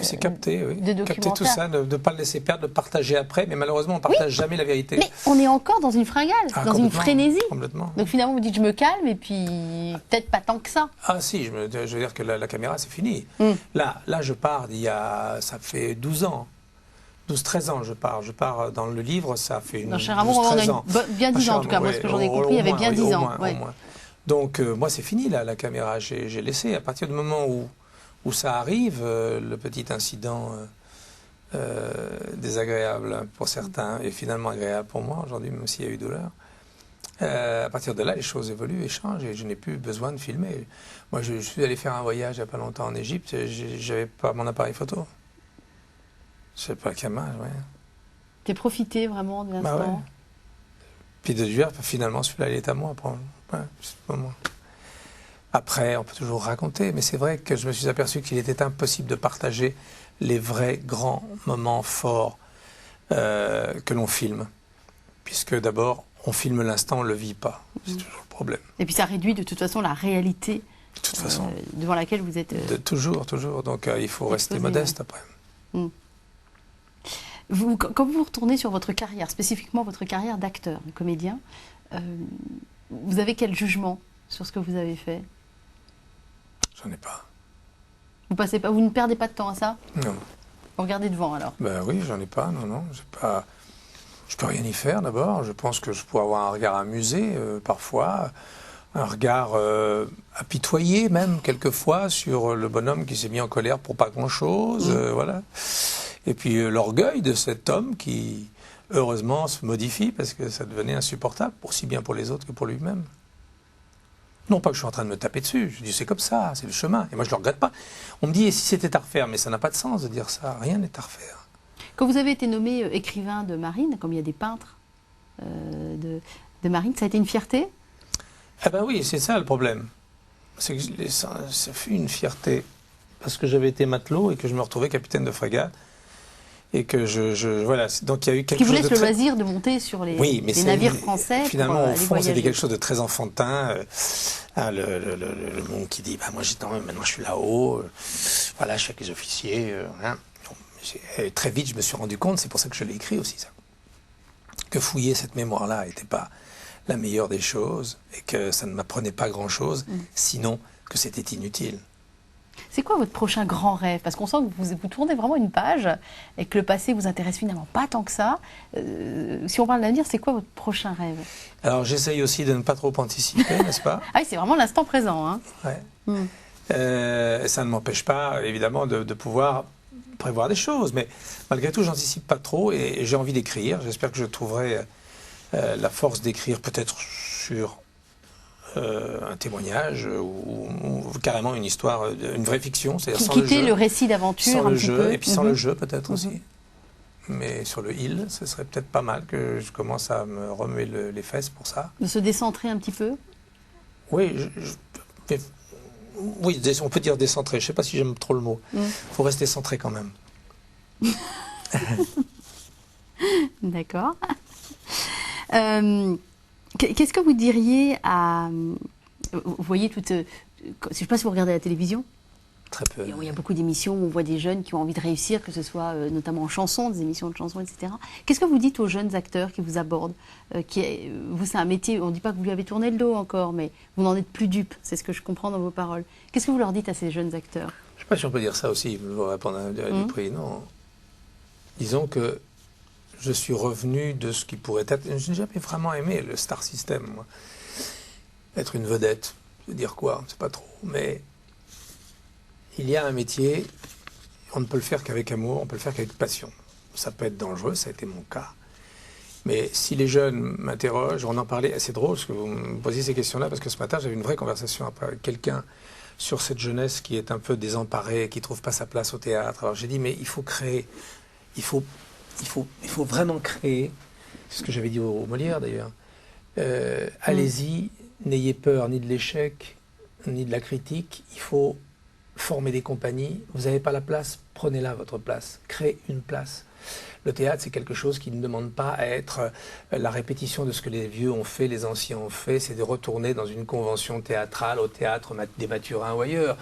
c'est capter, oui. De capter tout ça, de ne pas le laisser perdre, de partager après, mais malheureusement on ne partage jamais la vérité. Mais on est encore dans une fringale, dans une frénésie. Complètement. Donc finalement vous dites je me calme et puis peut-être pas tant que ça. Ah si, je veux dire que la caméra c'est fini. Là je pars ça fait 12 ans. 12-13 ans je pars dans le livre, ça fait dans Cher Amour, on a bien 10 ans en tout cas, moi ce que j'en ai compris, il y avait bien 10 ans. Au moins. Donc moi c'est fini là, la caméra, j'ai laissé, à partir du moment où ça arrive, le petit incident désagréable pour certains et finalement agréable pour moi aujourd'hui, même s'il y a eu douleur, à partir de là les choses évoluent et changent et je n'ai plus besoin de filmer. Moi je suis allé faire un voyage il n'y a pas longtemps en Égypte, j'avais pas mon appareil photo. Je sais pas, caméra, ouais. T'es profité vraiment de l'instant. Ouais. Puis de dire, finalement, celui-là, il est à moi. C'est pas moi. Après, on peut toujours raconter, mais c'est vrai que je me suis aperçu qu'il était impossible de partager les vrais grands moments forts que l'on filme. Puisque d'abord, on filme l'instant, on ne le vit pas. C'est toujours le problème. Et puis ça réduit de toute façon la réalité de toute façon. Devant laquelle vous êtes... Toujours. Donc il faut rester modeste après. Quand vous retournez sur votre carrière, spécifiquement votre carrière d'acteur, de comédien, vous avez quel jugement sur ce que vous avez fait? J'en ai pas. Vous ne perdez pas de temps à ça? Non. Vous regardez devant alors? Ben oui, j'en ai pas, non. Je peux rien y faire d'abord. Je pense que je pourrais avoir un regard amusé parfois, un regard apitoyé même quelquefois sur le bonhomme qui s'est mis en colère pour pas grand-chose, voilà. Et puis l'orgueil de cet homme qui, heureusement, se modifie parce que ça devenait insupportable, aussi bien pour les autres que pour lui-même. Non pas que je suis en train de me taper dessus, je dis c'est comme ça, c'est le chemin. Et moi je ne le regrette pas. On me dit et si c'était à refaire, mais ça n'a pas de sens de dire ça, rien n'est à refaire. Quand vous avez été nommé écrivain de marine, comme il y a des peintres de marine, ça a été une fierté? Eh ben oui, c'est ça le problème. C'est que ça fut une fierté parce que j'avais été matelot et que je me retrouvais capitaine de frégate. Et que voilà, donc il y a eu quelque chose de... Qui vous laisse le loisir de monter sur les navires français. Finalement, au fond, c'était quelque chose de très enfantin. Le monde qui dit, moi maintenant je suis là-haut, voilà, je suis avec les officiers. Très vite, je me suis rendu compte, c'est pour ça que je l'ai écrit aussi, ça, que fouiller cette mémoire-là n'était pas la meilleure des choses et que ça ne m'apprenait pas grand-chose, sinon que c'était inutile. C'est quoi votre prochain grand rêve? Parce qu'on sent que vous tournez vraiment une page et que le passé vous intéresse finalement pas tant que ça. Si on parle de l'avenir, c'est quoi votre prochain rêve? Alors j'essaye aussi de ne pas trop anticiper, n'est-ce pas? Ah oui, c'est vraiment l'instant présent. Hein. Ouais. Ça ne m'empêche pas, évidemment, de pouvoir prévoir des choses. Mais malgré tout, j'anticipe pas trop et j'ai envie d'écrire. J'espère que je trouverai la force d'écrire peut-être sur... un témoignage ou carrément une histoire, une vraie fiction, c'est-à-dire sans le jeu. Quitter le récit d'aventure un petit peu. Et puis sans le jeu peut-être aussi. Mais sur le il, ce serait peut-être pas mal que je commence à me remuer les fesses pour ça. De se décentrer un petit peu? Oui, oui, on peut dire décentrer. Je ne sais pas si j'aime trop le mot. Il faut rester centré quand même. D'accord. Qu'est-ce que vous diriez à... Vous voyez toute... Je ne sais pas si vous regardez la télévision. Très peu. Il y a beaucoup d'émissions où on voit des jeunes qui ont envie de réussir, que ce soit notamment en chanson, des émissions de chansons, etc. Qu'est-ce que vous dites aux jeunes acteurs qui vous abordent vous, c'est un métier, on ne dit pas que vous lui avez tourné le dos encore, mais vous n'en êtes plus dupe, c'est ce que je comprends dans vos paroles. Qu'est-ce que vous leur dites à ces jeunes acteurs? Je ne sais pas si on peut dire ça aussi, pour répondre à Dupré, non. Disons que je suis revenu de ce qui pourrait être... Je n'ai jamais vraiment aimé le star system, moi. Être une vedette, je veux dire quoi, c'est pas trop, mais... Il y a un métier, on ne peut le faire qu'avec amour, on peut le faire qu'avec passion. Ça peut être dangereux, ça a été mon cas. Mais si les jeunes m'interrogent, on en parlait, c'est drôle que vous me posiez ces questions-là, parce que ce matin, j'avais une vraie conversation avec quelqu'un sur cette jeunesse qui est un peu désemparée, qui ne trouve pas sa place au théâtre. Alors j'ai dit, mais il faut créer, il faut vraiment créer, c'est ce que j'avais dit au Molière d'ailleurs, allez-y, n'ayez peur ni de l'échec, ni de la critique, il faut former des compagnies, vous n'avez pas la place, prenez-la votre place, créez une place. Le théâtre, c'est quelque chose qui ne demande pas à être la répétition de ce que les vieux ont fait, les anciens ont fait, c'est de retourner dans une convention théâtrale, au théâtre des Mathurins ou ailleurs.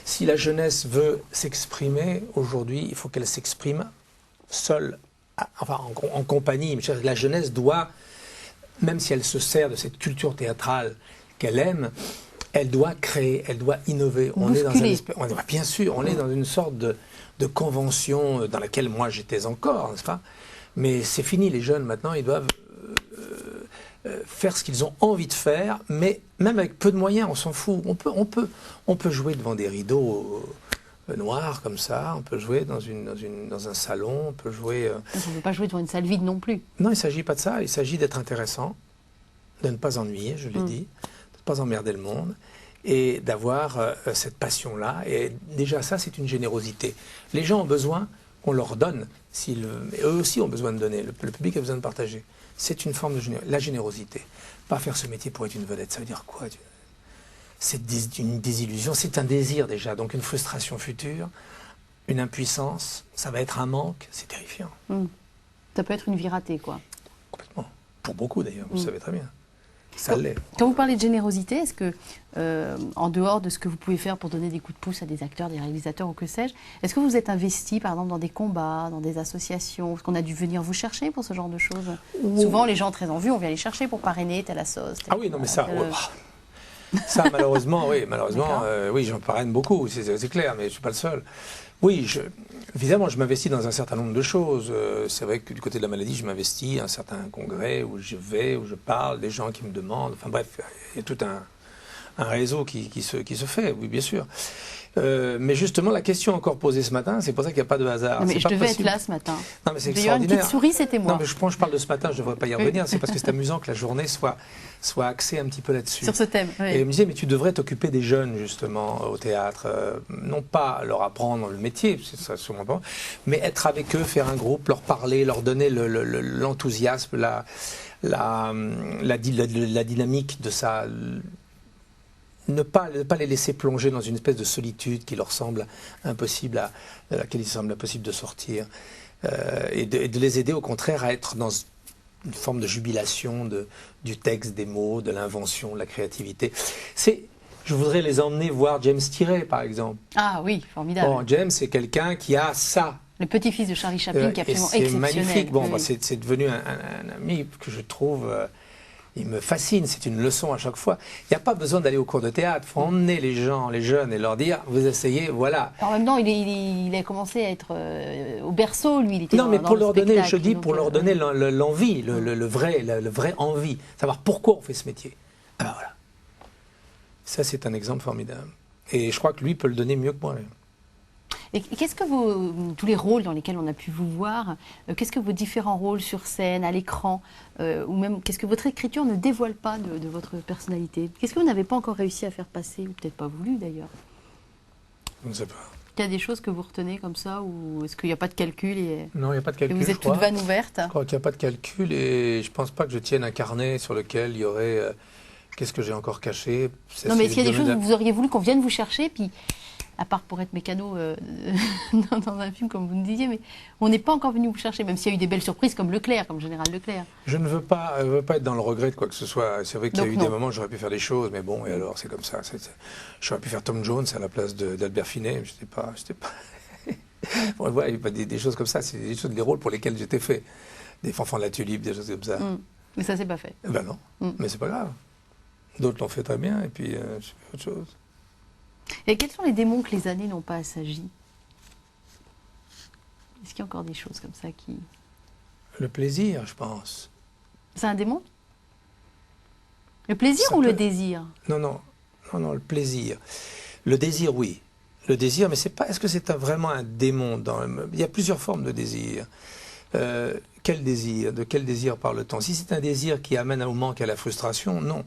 Si la jeunesse veut s'exprimer, aujourd'hui, il faut qu'elle s'exprime seule, enfin en compagnie. La jeunesse doit, même si elle se sert de cette culture théâtrale qu'elle aime, elle doit créer, elle doit innover. On est dans bien sûr, on est dans une sorte de convention dans laquelle moi j'étais encore, n'est-ce pas? Mais c'est fini, les jeunes maintenant, ils doivent faire ce qu'ils ont envie de faire, mais même avec peu de moyens, on s'en fout. On peut jouer devant des rideaux noirs comme ça, on peut jouer dans un salon, on peut jouer... On ne peut pas jouer devant une salle vide non plus. Non, il ne s'agit pas de ça, il s'agit d'être intéressant, de ne pas ennuyer, je l'ai dit, pas emmerder le monde et d'avoir cette passion-là. Et déjà, ça, c'est une générosité. Les gens ont besoin qu'on leur donne. Eux aussi ont besoin de donner. Le public a besoin de partager. C'est une forme de la générosité. Pas faire ce métier pour être une vedette. Ça veut dire quoi? C'est une désillusion. C'est un désir déjà. Donc une frustration future, une impuissance. Ça va être un manque. C'est terrifiant. Ça peut être une vie ratée, quoi. Complètement. Pour beaucoup, d'ailleurs. Vous le savez très bien. Ça l'est. Quand vous parlez de générosité, est-ce que, en dehors de ce que vous pouvez faire pour donner des coups de pouce à des acteurs, des réalisateurs ou que sais-je, est-ce que vous êtes investi, par exemple, dans des combats, dans des associations? Est-ce qu'on a dû venir vous chercher pour ce genre de choses? Souvent, les gens très en vue, on vient les chercher pour parrainer telle assos. Ah oui, non, mais ça... Ça, malheureusement, oui, oui, j'en parraine beaucoup, c'est clair, mais je ne suis pas le seul. Oui, évidemment, je m'investis dans un certain nombre de choses. C'est vrai que du côté de la maladie, je m'investis à un certain congrès où je vais, où je parle, des gens qui me demandent. Enfin bref, il y a tout un réseau qui se fait, oui, bien sûr. Mais justement, la question encore posée ce matin, c'est pour ça qu'il n'y a pas de hasard. Non, mais je devais être là ce matin. Non, mais c'est extraordinaire. Une petite souris, c'était moi. Non, mais je parle de ce matin, je ne devrais pas y revenir. C'est parce que c'est amusant que la journée soit axée un petit peu là-dessus. Sur ce thème, oui. Et il me disait, mais tu devrais t'occuper des jeunes, justement, au théâtre. Non pas leur apprendre le métier, c'est ça sûrement pas, mais être avec eux, faire un groupe, leur parler, leur donner l'enthousiasme, la dynamique de ça. Ne pas les laisser plonger dans une espèce de solitude qui leur semble impossible, de laquelle il semble impossible de sortir, et de les aider au contraire à être dans une forme de jubilation du texte, des mots, de l'invention, de la créativité. Je voudrais les emmener voir James Tiré, par exemple. Ah oui, formidable. Bon, James, c'est quelqu'un qui a ça. Le petit-fils de Charlie Chaplin, qui est absolument exceptionnel. C'est magnifique. Bon, oui. C'est devenu un ami que je trouve... il me fascine, c'est une leçon à chaque fois. Il n'y a pas besoin d'aller au cours de théâtre. Il faut emmener les gens, les jeunes, et leur dire, vous essayez, voilà. En même temps, il a commencé à être au berceau, lui. Il était non, mais pour leur donner, spectacle, je dis, pour leur donner l'envie, le vrai envie. Savoir pourquoi on fait ce métier. Ah ben voilà. Ça, c'est un exemple formidable. Et je crois que lui peut le donner mieux que moi. Et qu'est-ce que tous les rôles dans lesquels on a pu vous voir, qu'est-ce que vos différents rôles sur scène, à l'écran, ou même qu'est-ce que votre écriture ne dévoile pas de votre personnalité? Qu'est-ce que vous n'avez pas encore réussi à faire passer, ou peut-être pas voulu d'ailleurs? Je ne sais pas. Il y a des choses que vous retenez comme ça, ou est-ce qu'il n'y a pas de calcul Non, il n'y a pas de calcul. Et vous êtes toute vanne ouverte? Je crois qu'il n'y a pas de calcul et je ne pense pas que je tienne un carnet sur lequel il y aurait... qu'est-ce que j'ai encore caché? Non, mais est-ce qu'il y a des choses où vous auriez voulu qu'on vienne vous chercher, puis à part pour être mécano dans un film, comme vous nous disiez, mais on n'est pas encore venu vous chercher, même s'il y a eu des belles surprises comme Leclerc, comme Général Leclerc. Je ne veux pas être dans le regret de quoi que ce soit. C'est vrai qu'il y a eu Donc, des non. moments où j'aurais pu faire des choses, mais bon, et alors, c'est comme ça. J'aurais pu faire Tom Jones à la place d'Albert Finet, mais j'étais pas... Bon, voilà, il y a des choses comme ça, c'est des choses, des rôles pour lesquels j'étais fait. Des Fanfans de la Tulipe, des choses comme ça. Mais ça, c'est pas fait. Eh ben non, mais c'est pas grave. D'autres l'ont fait très bien, et puis je fais autre chose. Et quels sont les démons que les années n'ont pas assagis? Est-ce qu'il y a encore des choses comme ça qui... Le plaisir, je pense. C'est un démon? Le plaisir Ça ou le peut- désir? Non, le plaisir. Le désir, oui. Le désir, mais c'est pas. Est-ce que c'est vraiment un démon Il y a plusieurs formes de désir. Quel désir? De quel désir parle-t-on? Si c'est un désir qui amène au manque, à la frustration, non.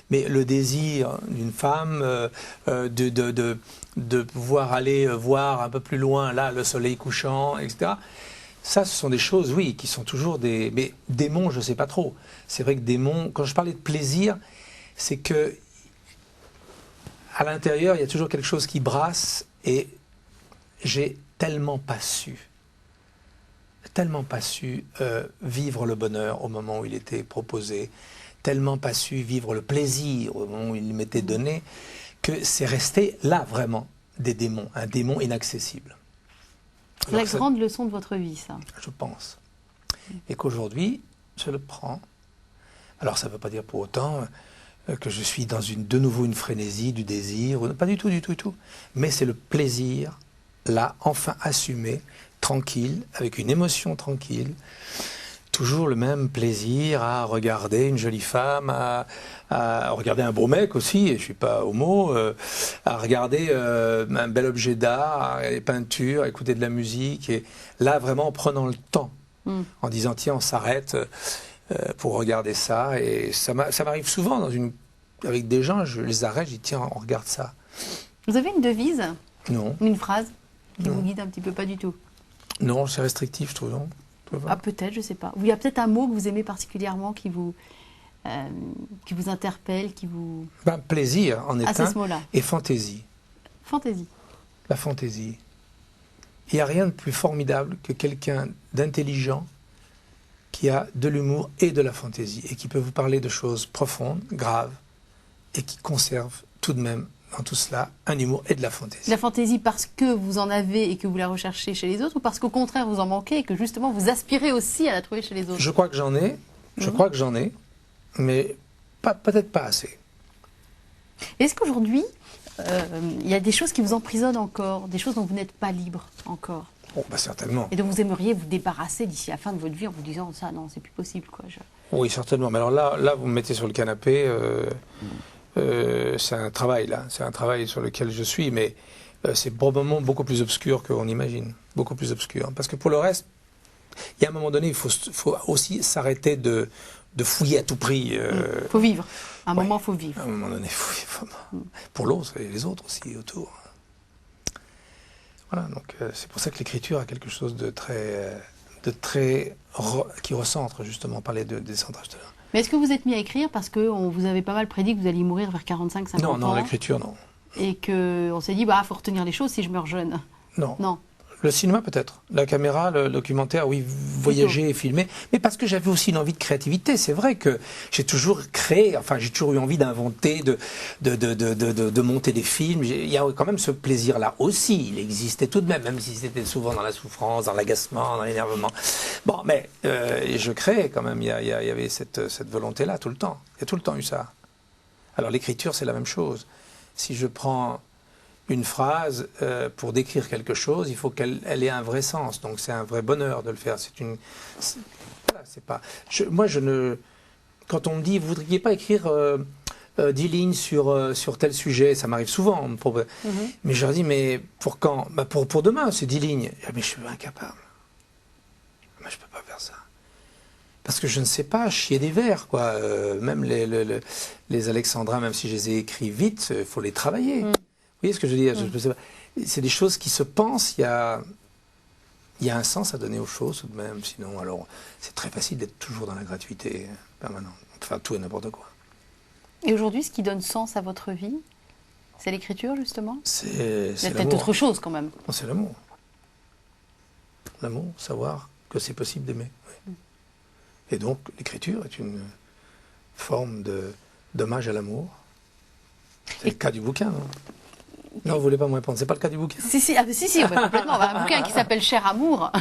Mais le désir d'une femme, de pouvoir aller voir un peu plus loin, là, le soleil couchant, etc. Ça, ce sont des choses, oui, qui sont toujours des... Mais démons, je ne sais pas trop. C'est vrai que démons, quand je parlais de plaisir, c'est que à l'intérieur, il y a toujours quelque chose qui brasse et j'ai tellement pas su vivre le bonheur au moment où il était proposé, tellement pas su vivre le plaisir au moment où il m'était donné, que c'est resté là vraiment des démons, un démon inaccessible. C'est la Alors ça, grande leçon de votre vie, ça. je pense. Et qu'aujourd'hui, je le prends. Alors ça ne veut pas dire pour autant que je suis dans de nouveau une frénésie du désir, pas du tout, du tout, du tout. Mais c'est le plaisir, là, enfin assumé, tranquille, avec une émotion tranquille. Toujours le même plaisir à regarder une jolie femme, à regarder un beau mec aussi, et je ne suis pas homo, à regarder un bel objet d'art, les peintures, écouter de la musique, et là vraiment en prenant le temps, en disant tiens on s'arrête pour regarder ça, et ça m'arrive souvent avec des gens, je les arrête, je dis tiens on regarde ça. Vous avez une devise? Non, Une phrase qui Non. vous guide un petit peu? Pas du tout. non c'est restrictif je trouve, non? Ah, peut-être, je ne sais pas. Il y a peut-être un mot que vous aimez particulièrement qui vous interpelle, qui vous... Ben, plaisir en est Ah, c'est un, ce mot-là. et fantaisie. Fantaisie. La fantaisie. Il n'y a rien de plus formidable que quelqu'un d'intelligent qui a de l'humour et de la fantaisie et qui peut vous parler de choses profondes, graves et qui conserve tout de même dans tout cela un humour et de la fantaisie. La fantaisie parce que vous en avez et que vous la recherchez chez les autres, ou parce qu'au contraire vous en manquez et que justement vous aspirez aussi à la trouver chez les autres? Je crois que j'en ai, mais peut-être pas assez. Est-ce qu'aujourd'hui, il y a des choses qui vous emprisonnent encore, des choses dont vous n'êtes pas libre encore, Bon, bah certainement. et dont vous aimeriez vous débarrasser d'ici la fin de votre vie en vous disant ça, non, c'est plus possible, quoi. Oui, certainement. Mais alors là, vous me mettez sur le canapé. C'est un travail, là. C'est un travail sur lequel je suis, mais c'est probablement beaucoup plus obscur qu'on imagine. Beaucoup plus obscur. Parce que pour le reste, il y a un moment donné, il faut aussi s'arrêter de fouiller à tout prix. Faut vivre. À un ouais. moment, faut vivre. À un moment donné, pour l'autre et les autres aussi autour. Voilà, donc c'est pour ça que l'écriture a quelque chose de très qui recentre justement, on parlait des centrages de là. Mais est-ce que vous êtes mis à écrire parce que vous avez pas mal prédit que vous alliez mourir vers 45-50 ans? Non, l'écriture, non. Et qu'on s'est dit, bah, faut retenir les choses si je meurs jeune. Non. Non. Le cinéma peut-être, la caméra, le documentaire, oui, voyager et filmer, mais parce que j'avais aussi une envie de créativité. C'est vrai que j'ai toujours créé, enfin j'ai toujours eu envie d'inventer, de monter des films. Il y a quand même ce plaisir-là aussi, il existait tout de même si c'était souvent dans la souffrance, dans l'agacement, dans l'énervement. Bon, mais je créais quand même, il y avait cette volonté-là tout le temps. Il y a tout le temps eu ça. Alors l'écriture, c'est la même chose. Si je prends une phrase, pour décrire quelque chose, il faut qu'elle ait un vrai sens. Donc c'est un vrai bonheur de le faire. Voilà, c'est pas. Quand on me dit, vous ne voudriez pas écrire 10 lignes sur tel sujet, ça m'arrive souvent. Mais je leur dis, mais pour quand? Bah pour demain, c'est 10 lignes. Mais je suis incapable. Mais je ne peux pas faire ça. Parce que je ne sais pas chier des vers, quoi. Même les alexandrins, même si je les ai écrits vite, il faut les travailler. Vous voyez ce que je veux dire? C'est des choses qui se pensent, il y a un sens à donner aux choses tout de même, sinon alors c'est très facile d'être toujours dans la gratuité permanente, enfin tout et n'importe quoi. Et aujourd'hui, ce qui donne sens à votre vie, C'est l'écriture, justement? C'est Il y a peut-être l'amour. autre chose, quand même. Non, c'est l'amour. L'amour, savoir que c'est possible d'aimer. Oui. Et donc, l'écriture est une forme d'hommage à l'amour. C'est le cas du bouquin. Non, vous ne voulez pas me répondre. C'est pas le cas du bouquin. Si, complètement. Un bouquin qui s'appelle Cher Amour,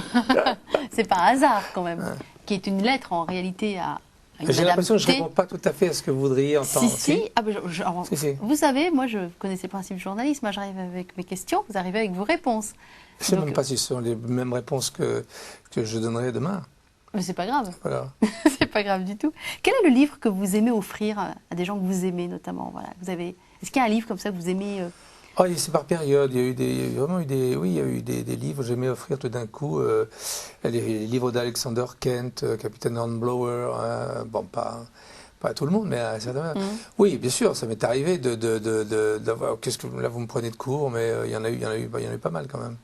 c'est pas un hasard, quand même. Qui est une lettre, en réalité, à une J'ai l'impression que je ne Madame réponds pas tout à fait à ce que vous voudriez entendre. Si. Si. Vous savez, moi, je connaissais le principe du journalisme. Moi, j'arrive avec mes questions, vous arrivez avec vos réponses. Je ne sais même pas si ce sont les mêmes réponses que je donnerai demain. Mais c'est pas grave. Voilà. C'est pas grave du tout. Quel est le livre que vous aimez offrir à des gens que vous aimez, notamment? Voilà. Est-ce qu'il y a un livre comme ça que vous aimez Oh, c'est par période. Il y a eu des livres que j'aimais offrir tout d'un coup. Les livres d'Alexander Kent, Capitaine Hornblower. Bon, pas à tout le monde, mais à certains. Oui, bien sûr, ça m'est arrivé d'avoir. Qu'est-ce que là vous me prenez de court, mais il y en a eu pas mal quand même.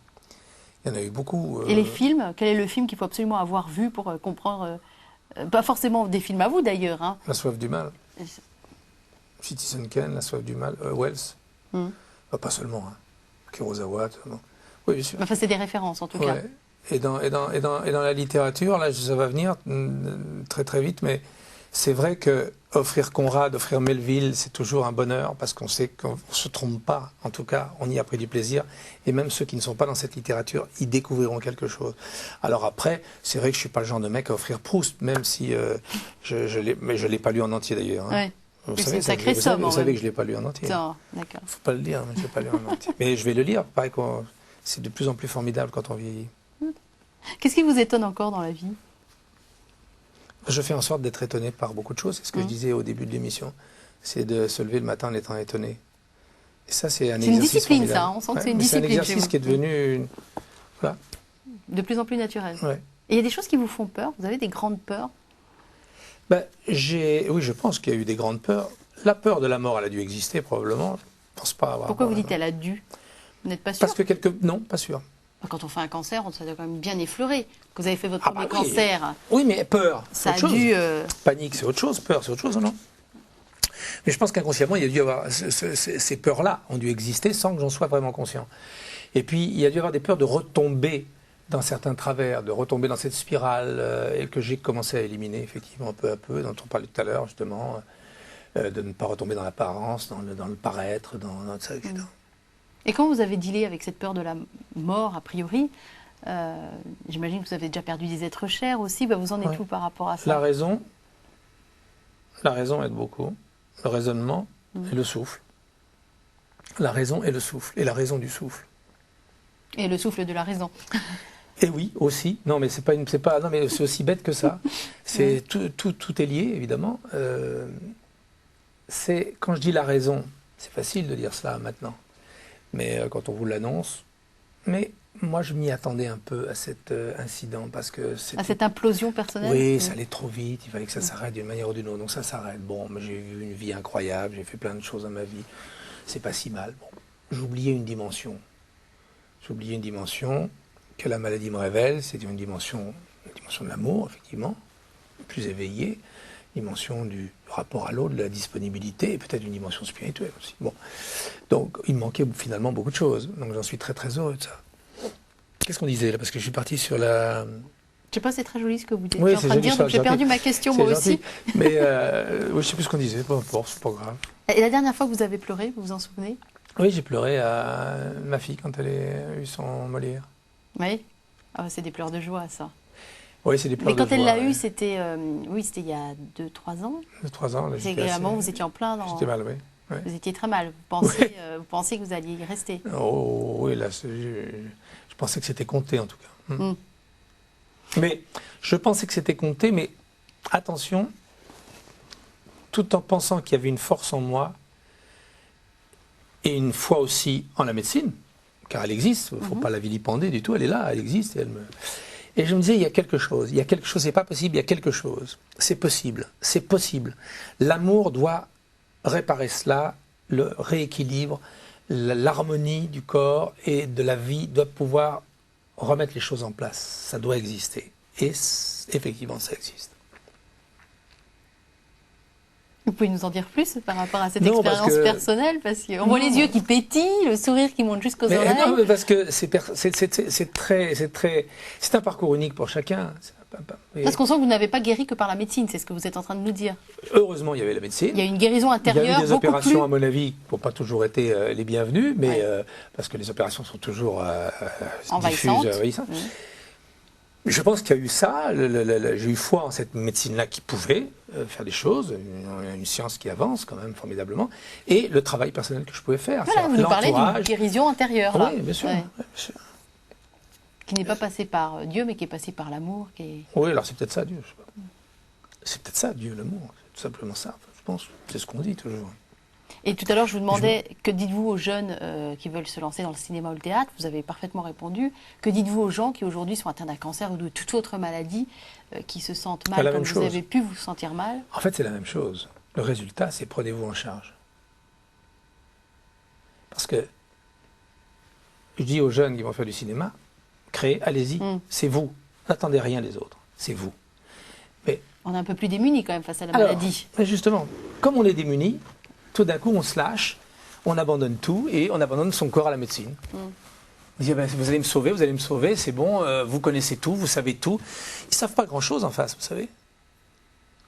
Il y en a eu beaucoup. Et les films? Quel est le film qu'il faut absolument avoir vu pour comprendre pas forcément des films à vous d'ailleurs. Hein. La soif du mal. Citizen Kane, La soif du mal. Wells. Pas seulement. Hein. Kurosawa. Non. Oui, bien sûr. Enfin, c'est des références en tout cas. Et dans la littérature, là, ça va venir très très vite, mais c'est vrai que offrir Conrad, offrir Melville, c'est toujours un bonheur parce qu'on sait qu'on ne se trompe pas. En tout cas, on y a pris du plaisir. Et même ceux qui ne sont pas dans cette littérature, ils découvriront quelque chose. Alors après, c'est vrai que je ne suis pas le genre de mec à offrir Proust, même si mais je ne l'ai pas lu en entier d'ailleurs. Hein. Ouais. Vous C'est une sacrée somme. Vous savez que je ne l'ai pas lu en entier. D'accord. Il ne faut pas le dire, mais je ne l'ai pas lu en entier. Mais je vais le lire. Pareil, c'est de plus en plus formidable quand on vieillit. Qu'est-ce qui vous étonne encore dans la vie? Je fais en sorte d'être étonné par beaucoup de choses. C'est ce que je disais au début de l'émission. C'est de se lever le matin en étant étonné. Et ça, c'est un exercice. C'est une discipline, formidable. ça. On sent que c'est une discipline. C'est un exercice qui est devenu voilà. De plus en plus naturel. Ouais. Et il y a des choses qui vous font peur? Vous avez des grandes peurs? Oui, je pense qu'il y a eu des grandes peurs. La peur de la mort, elle a dû exister probablement. Je pense pas avoir. Pourquoi vous dites elle a dû? Vous n'êtes pas sûr? Parce que non, pas sûr. Quand on fait un cancer, on doit quand même bien effleurer. Quand vous avez fait votre premier cancer. Oui, mais peur, ça c'est autre a dû. Panique, c'est autre chose. Peur, c'est autre chose, non? Mais je pense qu'inconsciemment, il y a dû y avoir ces peurs-là ont dû exister sans que j'en sois vraiment conscient. Et puis, il y a dû y avoir des peurs de retomber dans certains travers, de retomber dans cette spirale et que j'ai commencé à éliminer effectivement peu à peu, dont on parlait tout à l'heure justement, de ne pas retomber dans l'apparence, dans le paraître, dans ça, etc. Et quand vous avez dealé avec cette peur de la mort, a priori, j'imagine que vous avez déjà perdu des êtres chers aussi, vous en êtes où par rapport à ça? La raison aide beaucoup, le raisonnement et le souffle. La raison et le souffle, et la raison du souffle. Et le souffle de la raison. Et oui, aussi. Non, mais c'est aussi bête que ça. C'est tout est lié, évidemment. Quand je dis la raison, c'est facile de dire ça maintenant. Mais quand on vous l'annonce, mais moi je m'y attendais un peu à cet incident parce que à cette implosion personnelle. Oui, ça allait trop vite. Il fallait que ça s'arrête d'une manière ou d'une autre. Donc ça s'arrête. Bon, j'ai eu une vie incroyable. J'ai fait plein de choses dans ma vie. C'est pas si mal. Bon, j'oubliais une dimension. J'oubliais une dimension que la maladie me révèle. C'est une dimension de l'amour, effectivement, plus éveillée. Dimension du rapport à l'autre, de la disponibilité, et peut-être une dimension spirituelle aussi. Bon. Donc, il me manquait finalement beaucoup de choses. Donc, j'en suis très, très heureux de ça. Qu'est-ce qu'on disait là? Parce que je suis parti sur la... Je sais pas, c'est très joli ce que vous dites. Oui, en train de dire, donc j'ai perdu ma question moi aussi. Mais oui, je sais plus ce qu'on disait, peu importe, c'est pas grave. Et la dernière fois que vous avez pleuré, vous vous en souvenez? Oui, j'ai pleuré à ma fille quand elle a eu son Molière. Oui, c'est des pleurs de joie, ça. Oui, c'est des pleurs de joie. Mais quand elle l'a eu, c'était c'était il y a 2-3 ans. 2-3 ans. C'est également, vous étiez en plein dans... J'étais mal, oui. Ouais. Vous étiez très mal. Vous pensiez que vous alliez y rester. Oh oui, là, je pensais que c'était compté en tout cas. Mais je pensais que c'était compté, mais attention, tout en pensant qu'il y avait une force en moi et une foi aussi en la médecine, car elle existe, il ne faut pas la vilipender du tout, elle est là, elle existe. Et je me disais, il y a quelque chose, c'est pas possible, il y a quelque chose. C'est possible. L'amour doit réparer cela, le rééquilibre, l'harmonie du corps et de la vie doit pouvoir remettre les choses en place. Ça doit exister. Et effectivement, ça existe. Vous pouvez nous en dire plus par rapport à cette Non, expérience personnelle, parce qu'on voit les yeux qui pétillent, le sourire qui monte jusqu'aux oreilles. Non, mais parce que c'est un parcours unique pour chacun. Parce qu'on sent que vous n'avez pas guéri que par la médecine, c'est ce que vous êtes en train de nous dire. Heureusement, il y avait la médecine. Il y a une guérison intérieure. Il y a eu des beaucoup opérations, plus... à mon avis, qui n'ont pas toujours été les bienvenues, mais Ouais. parce que les opérations sont toujours Envahissantes. diffuses, envahissantes. Je pense qu'il y a eu ça. J'ai eu foi en cette médecine-là qui pouvait faire des choses, une science qui avance quand même formidablement, et le travail personnel que je pouvais faire. Voilà, vous nous parlez d'une guérison intérieure. Là. Oui, bien sûr. Ouais. Ouais, bien sûr. Qui n'est pas passée par Dieu, mais qui est passée par l'amour. Oui, alors c'est peut-être ça, Dieu. Je sais pas. C'est peut-être ça, Dieu, l'amour. C'est tout simplement ça, je pense. C'est ce qu'on dit toujours. Et tout à l'heure, je vous demandais, que dites-vous aux jeunes qui veulent se lancer dans le cinéma ou le théâtre? Vous avez parfaitement répondu. Que dites-vous aux gens qui aujourd'hui sont atteints d'un cancer ou de toute autre maladie, qui se sentent mal, comme vous avez pu vous sentir mal? En fait, c'est la même chose. Le résultat, c'est prenez-vous en charge. Parce que je dis aux jeunes qui vont faire du cinéma, créez, allez-y, c'est vous. N'attendez rien des autres, c'est vous. Mais, on est un peu plus démunis quand même face à la maladie. Mais justement, comme on est démunis, tout d'un coup on se lâche, on abandonne tout et on abandonne son corps à la médecine. On dit, vous allez me sauver, c'est bon, vous connaissez tout, vous savez tout. Ils ne savent pas grand-chose en face, vous savez.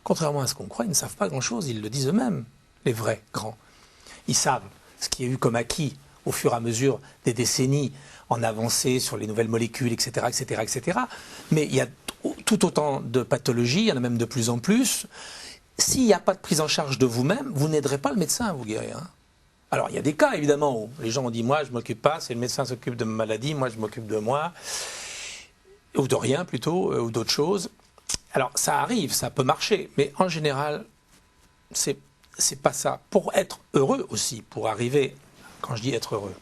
Contrairement à ce qu'on croit, ils ne savent pas grand-chose, ils le disent eux-mêmes, les vrais grands. Ils savent ce qu'il y a eu comme acquis au fur et à mesure des décennies, en avancée sur les nouvelles molécules, etc., etc., etc. Mais il y a tout autant de pathologies, il y en a même de plus en plus. S'il n'y a pas de prise en charge de vous-même, vous n'aiderez pas le médecin à vous guérir. Hein. Alors, il y a des cas, évidemment, où les gens ont dit, moi, je ne m'occupe pas, c'est le médecin qui s'occupe de ma maladie, moi, je m'occupe de moi, ou de rien plutôt, ou d'autres choses. Alors, ça arrive, ça peut marcher, mais en général, c'est pas ça. Pour être heureux aussi, pour arriver, quand je dis être heureux,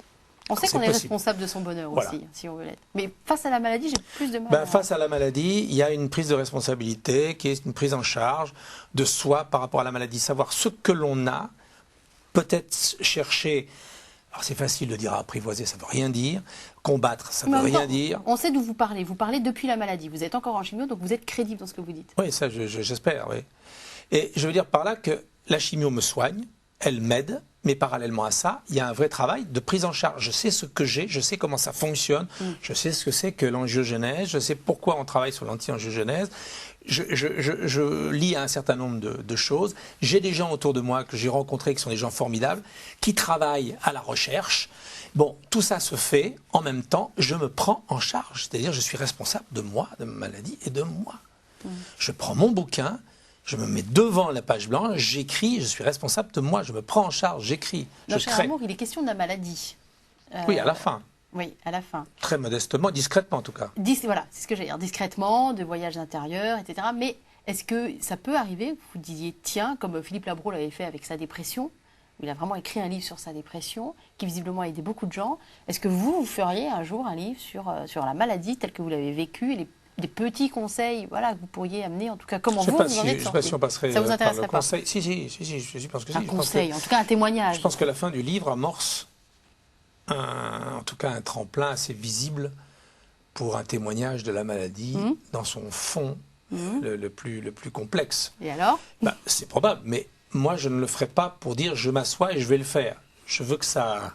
on sait qu'on est responsable de son bonheur aussi, si on veut l'être. Mais face à la maladie, j'ai plus de mal. Face à la maladie, il y a une prise de responsabilité qui est une prise en charge de soi par rapport à la maladie. Savoir ce que l'on a, peut-être chercher. Alors c'est facile de dire apprivoiser, ça ne veut rien dire. Combattre, ça ne veut rien dire. On sait d'où vous parlez. Vous parlez depuis la maladie. Vous êtes encore en chimio, donc vous êtes crédible dans ce que vous dites. Oui, ça j'espère, oui. Et je veux dire par là que la chimio me soigne, elle m'aide. Mais parallèlement à ça, il y a un vrai travail de prise en charge. Je sais ce que j'ai, je sais comment ça fonctionne, je sais ce que c'est que l'angiogenèse, je sais pourquoi on travaille sur l'anti-angiogenèse. Je lis un certain nombre de choses. J'ai des gens autour de moi que j'ai rencontrés qui sont des gens formidables, qui travaillent à la recherche. Bon, tout ça se fait en même temps, je me prends en charge. C'est-à-dire, je suis responsable de moi, de ma maladie et de moi. Je prends mon bouquin. Je me mets devant la page blanche, j'écris, je suis responsable de moi, je me prends en charge, j'écris, je crée. Cher Amour, il est question de la maladie. Oui, à la fin. Oui, à la fin. Très modestement, discrètement en tout cas. Voilà, c'est ce que j'allais dire, discrètement, de voyages intérieurs, etc. Mais est-ce que ça peut arriver que vous disiez, tiens, comme Philippe Labro l'avait fait avec sa dépression, il a vraiment écrit un livre sur sa dépression, qui visiblement a aidé beaucoup de gens. Est-ce que vous feriez un jour un livre sur la maladie telle que vous l'avez vécue et des petits conseils, voilà, que vous pourriez amener, en tout cas, comment vous en êtes sorti. Je ne sais pas si on passerait ça vous intéresserait par le pas. conseil. Si, je pense que si. Un conseil, en tout cas un témoignage. Je pense que la fin du livre amorce en tout cas un tremplin assez visible pour un témoignage de la maladie dans son fond le plus complexe. Et alors c'est probable, mais moi je ne le ferai pas pour dire je m'assois et je vais le faire. Je veux que ça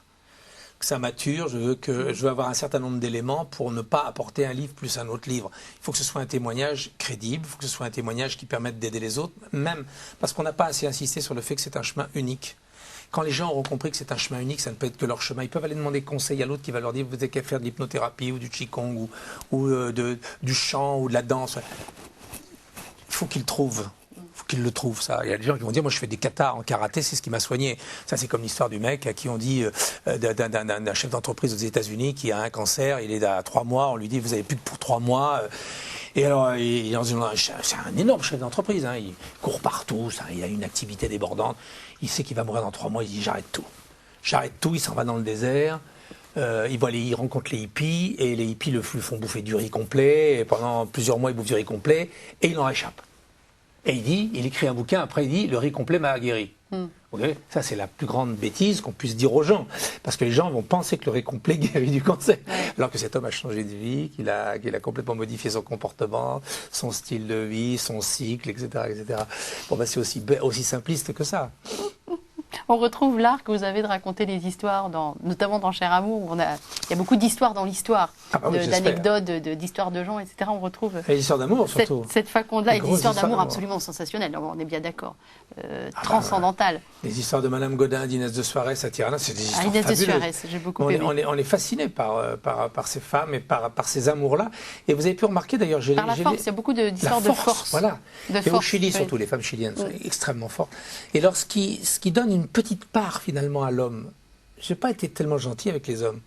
mature, je veux avoir un certain nombre d'éléments pour ne pas apporter un livre plus un autre livre. Il faut que ce soit un témoignage crédible, il faut que ce soit un témoignage qui permette d'aider les autres, même parce qu'on n'a pas assez insisté sur le fait que c'est un chemin unique. Quand les gens auront compris que c'est un chemin unique, ça ne peut être que leur chemin. Ils peuvent aller demander conseil à l'autre qui va leur dire vous n'avez qu'à faire de l'hypnothérapie ou du qigong ou du chant ou de la danse. Il faut qu'ils trouvent. Qu'ils le trouvent, ça. Il y a des gens qui vont dire, moi je fais des katas en karaté, c'est ce qui m'a soigné. Ça c'est comme l'histoire du mec à qui on dit, d'un chef d'entreprise aux États-Unis qui a un cancer, il est à 3 mois, on lui dit, vous avez plus que pour 3 mois. Et alors, c'est un énorme chef d'entreprise, hein, il court partout, il a une activité débordante, il sait qu'il va mourir dans 3 mois, il dit, j'arrête tout. J'arrête tout, il s'en va dans le désert. Il rencontre les hippies, et les hippies lui font bouffer du riz complet, et pendant plusieurs mois il bouffe du riz complet, et il en réchappe. Et il écrit un bouquin, après il dit, le riz complet m'a guéri. Okay, ça c'est la plus grande bêtise qu'on puisse dire aux gens, parce que les gens vont penser que le riz complet guérit du cancer. Alors que cet homme a changé de vie, qu'il a complètement modifié son comportement, son style de vie, son cycle, etc. etc. Bon, ben, c'est aussi simpliste que ça. On retrouve l'art que vous avez de raconter les histoires, notamment dans Cher Amour, où il y a beaucoup d'histoires dans l'histoire, d'anecdotes, d'histoires de gens, etc. On retrouve et l'histoire d'amour, surtout. Cette faconde-là, et des histoires d'amour absolument sensationnelles, on est bien d'accord, transcendantales. Les histoires de Madame Godin, d'Inès de Suarez à Tirana, c'est des histoires Inès fabuleuses. de Suarez, j'ai beaucoup aimé. On est fasciné par ces femmes et par ces amours-là. Et vous avez pu remarquer d'ailleurs... Par la force, il y a beaucoup d'histoires de force. Voilà. Et au Chili, surtout, les femmes chiliennes sont extrêmement fortes. Et alors, ce qui donne une petite part finalement à l'homme. Je n'ai pas été tellement gentil avec les hommes.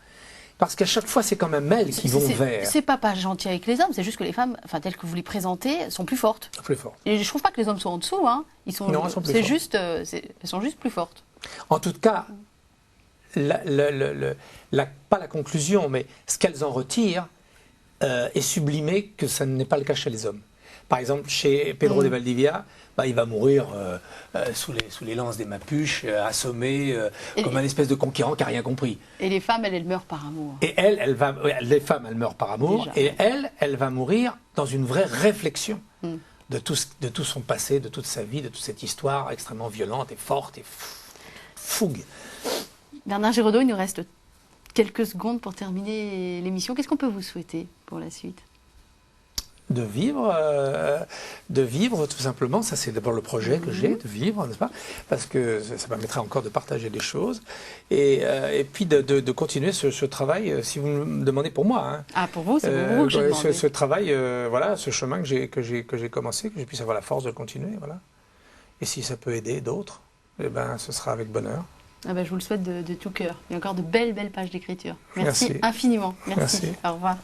Parce qu'à chaque fois, c'est quand même elles qui vont vers. C'est pas gentil avec les hommes, c'est juste que les femmes, enfin, telles que vous les présentez, sont plus fortes. Plus fortes. Et je trouve pas que les hommes sont en dessous, hein. Elles sont juste plus fortes. En tout cas, pas la conclusion, mais ce qu'elles en retirent est sublimé que ça n'est pas le cas chez les hommes. Par exemple, chez Pedro de Valdivia, il va mourir sous les lances des Mapuches, assommé, comme un espèce de conquérant qui n'a rien compris. Et les femmes, elles meurent par amour. Et les femmes, elles meurent par amour. Déjà. Et elle va mourir dans une vraie réflexion de tout son passé, de toute sa vie, de toute cette histoire extrêmement violente et forte et fougue. Bernard Giraudot, il nous reste quelques secondes pour terminer l'émission. Qu'est-ce qu'on peut vous souhaiter pour la suite ? De vivre tout simplement, ça c'est d'abord le projet que j'ai, de vivre, n'est-ce pas? Parce que ça permettra encore de partager des choses et puis de continuer ce travail, si vous me demandez pour moi. Hein. Ah, pour vous, c'est pour vous que je demande. Ce travail, voilà, ce chemin que j'ai commencé, que je puisse avoir la force de continuer, voilà. Et si ça peut aider d'autres, eh ben, ce sera avec bonheur. Ah ben, je vous le souhaite de tout cœur. Il y a encore de belles pages d'écriture. Merci infiniment. Merci. Au revoir.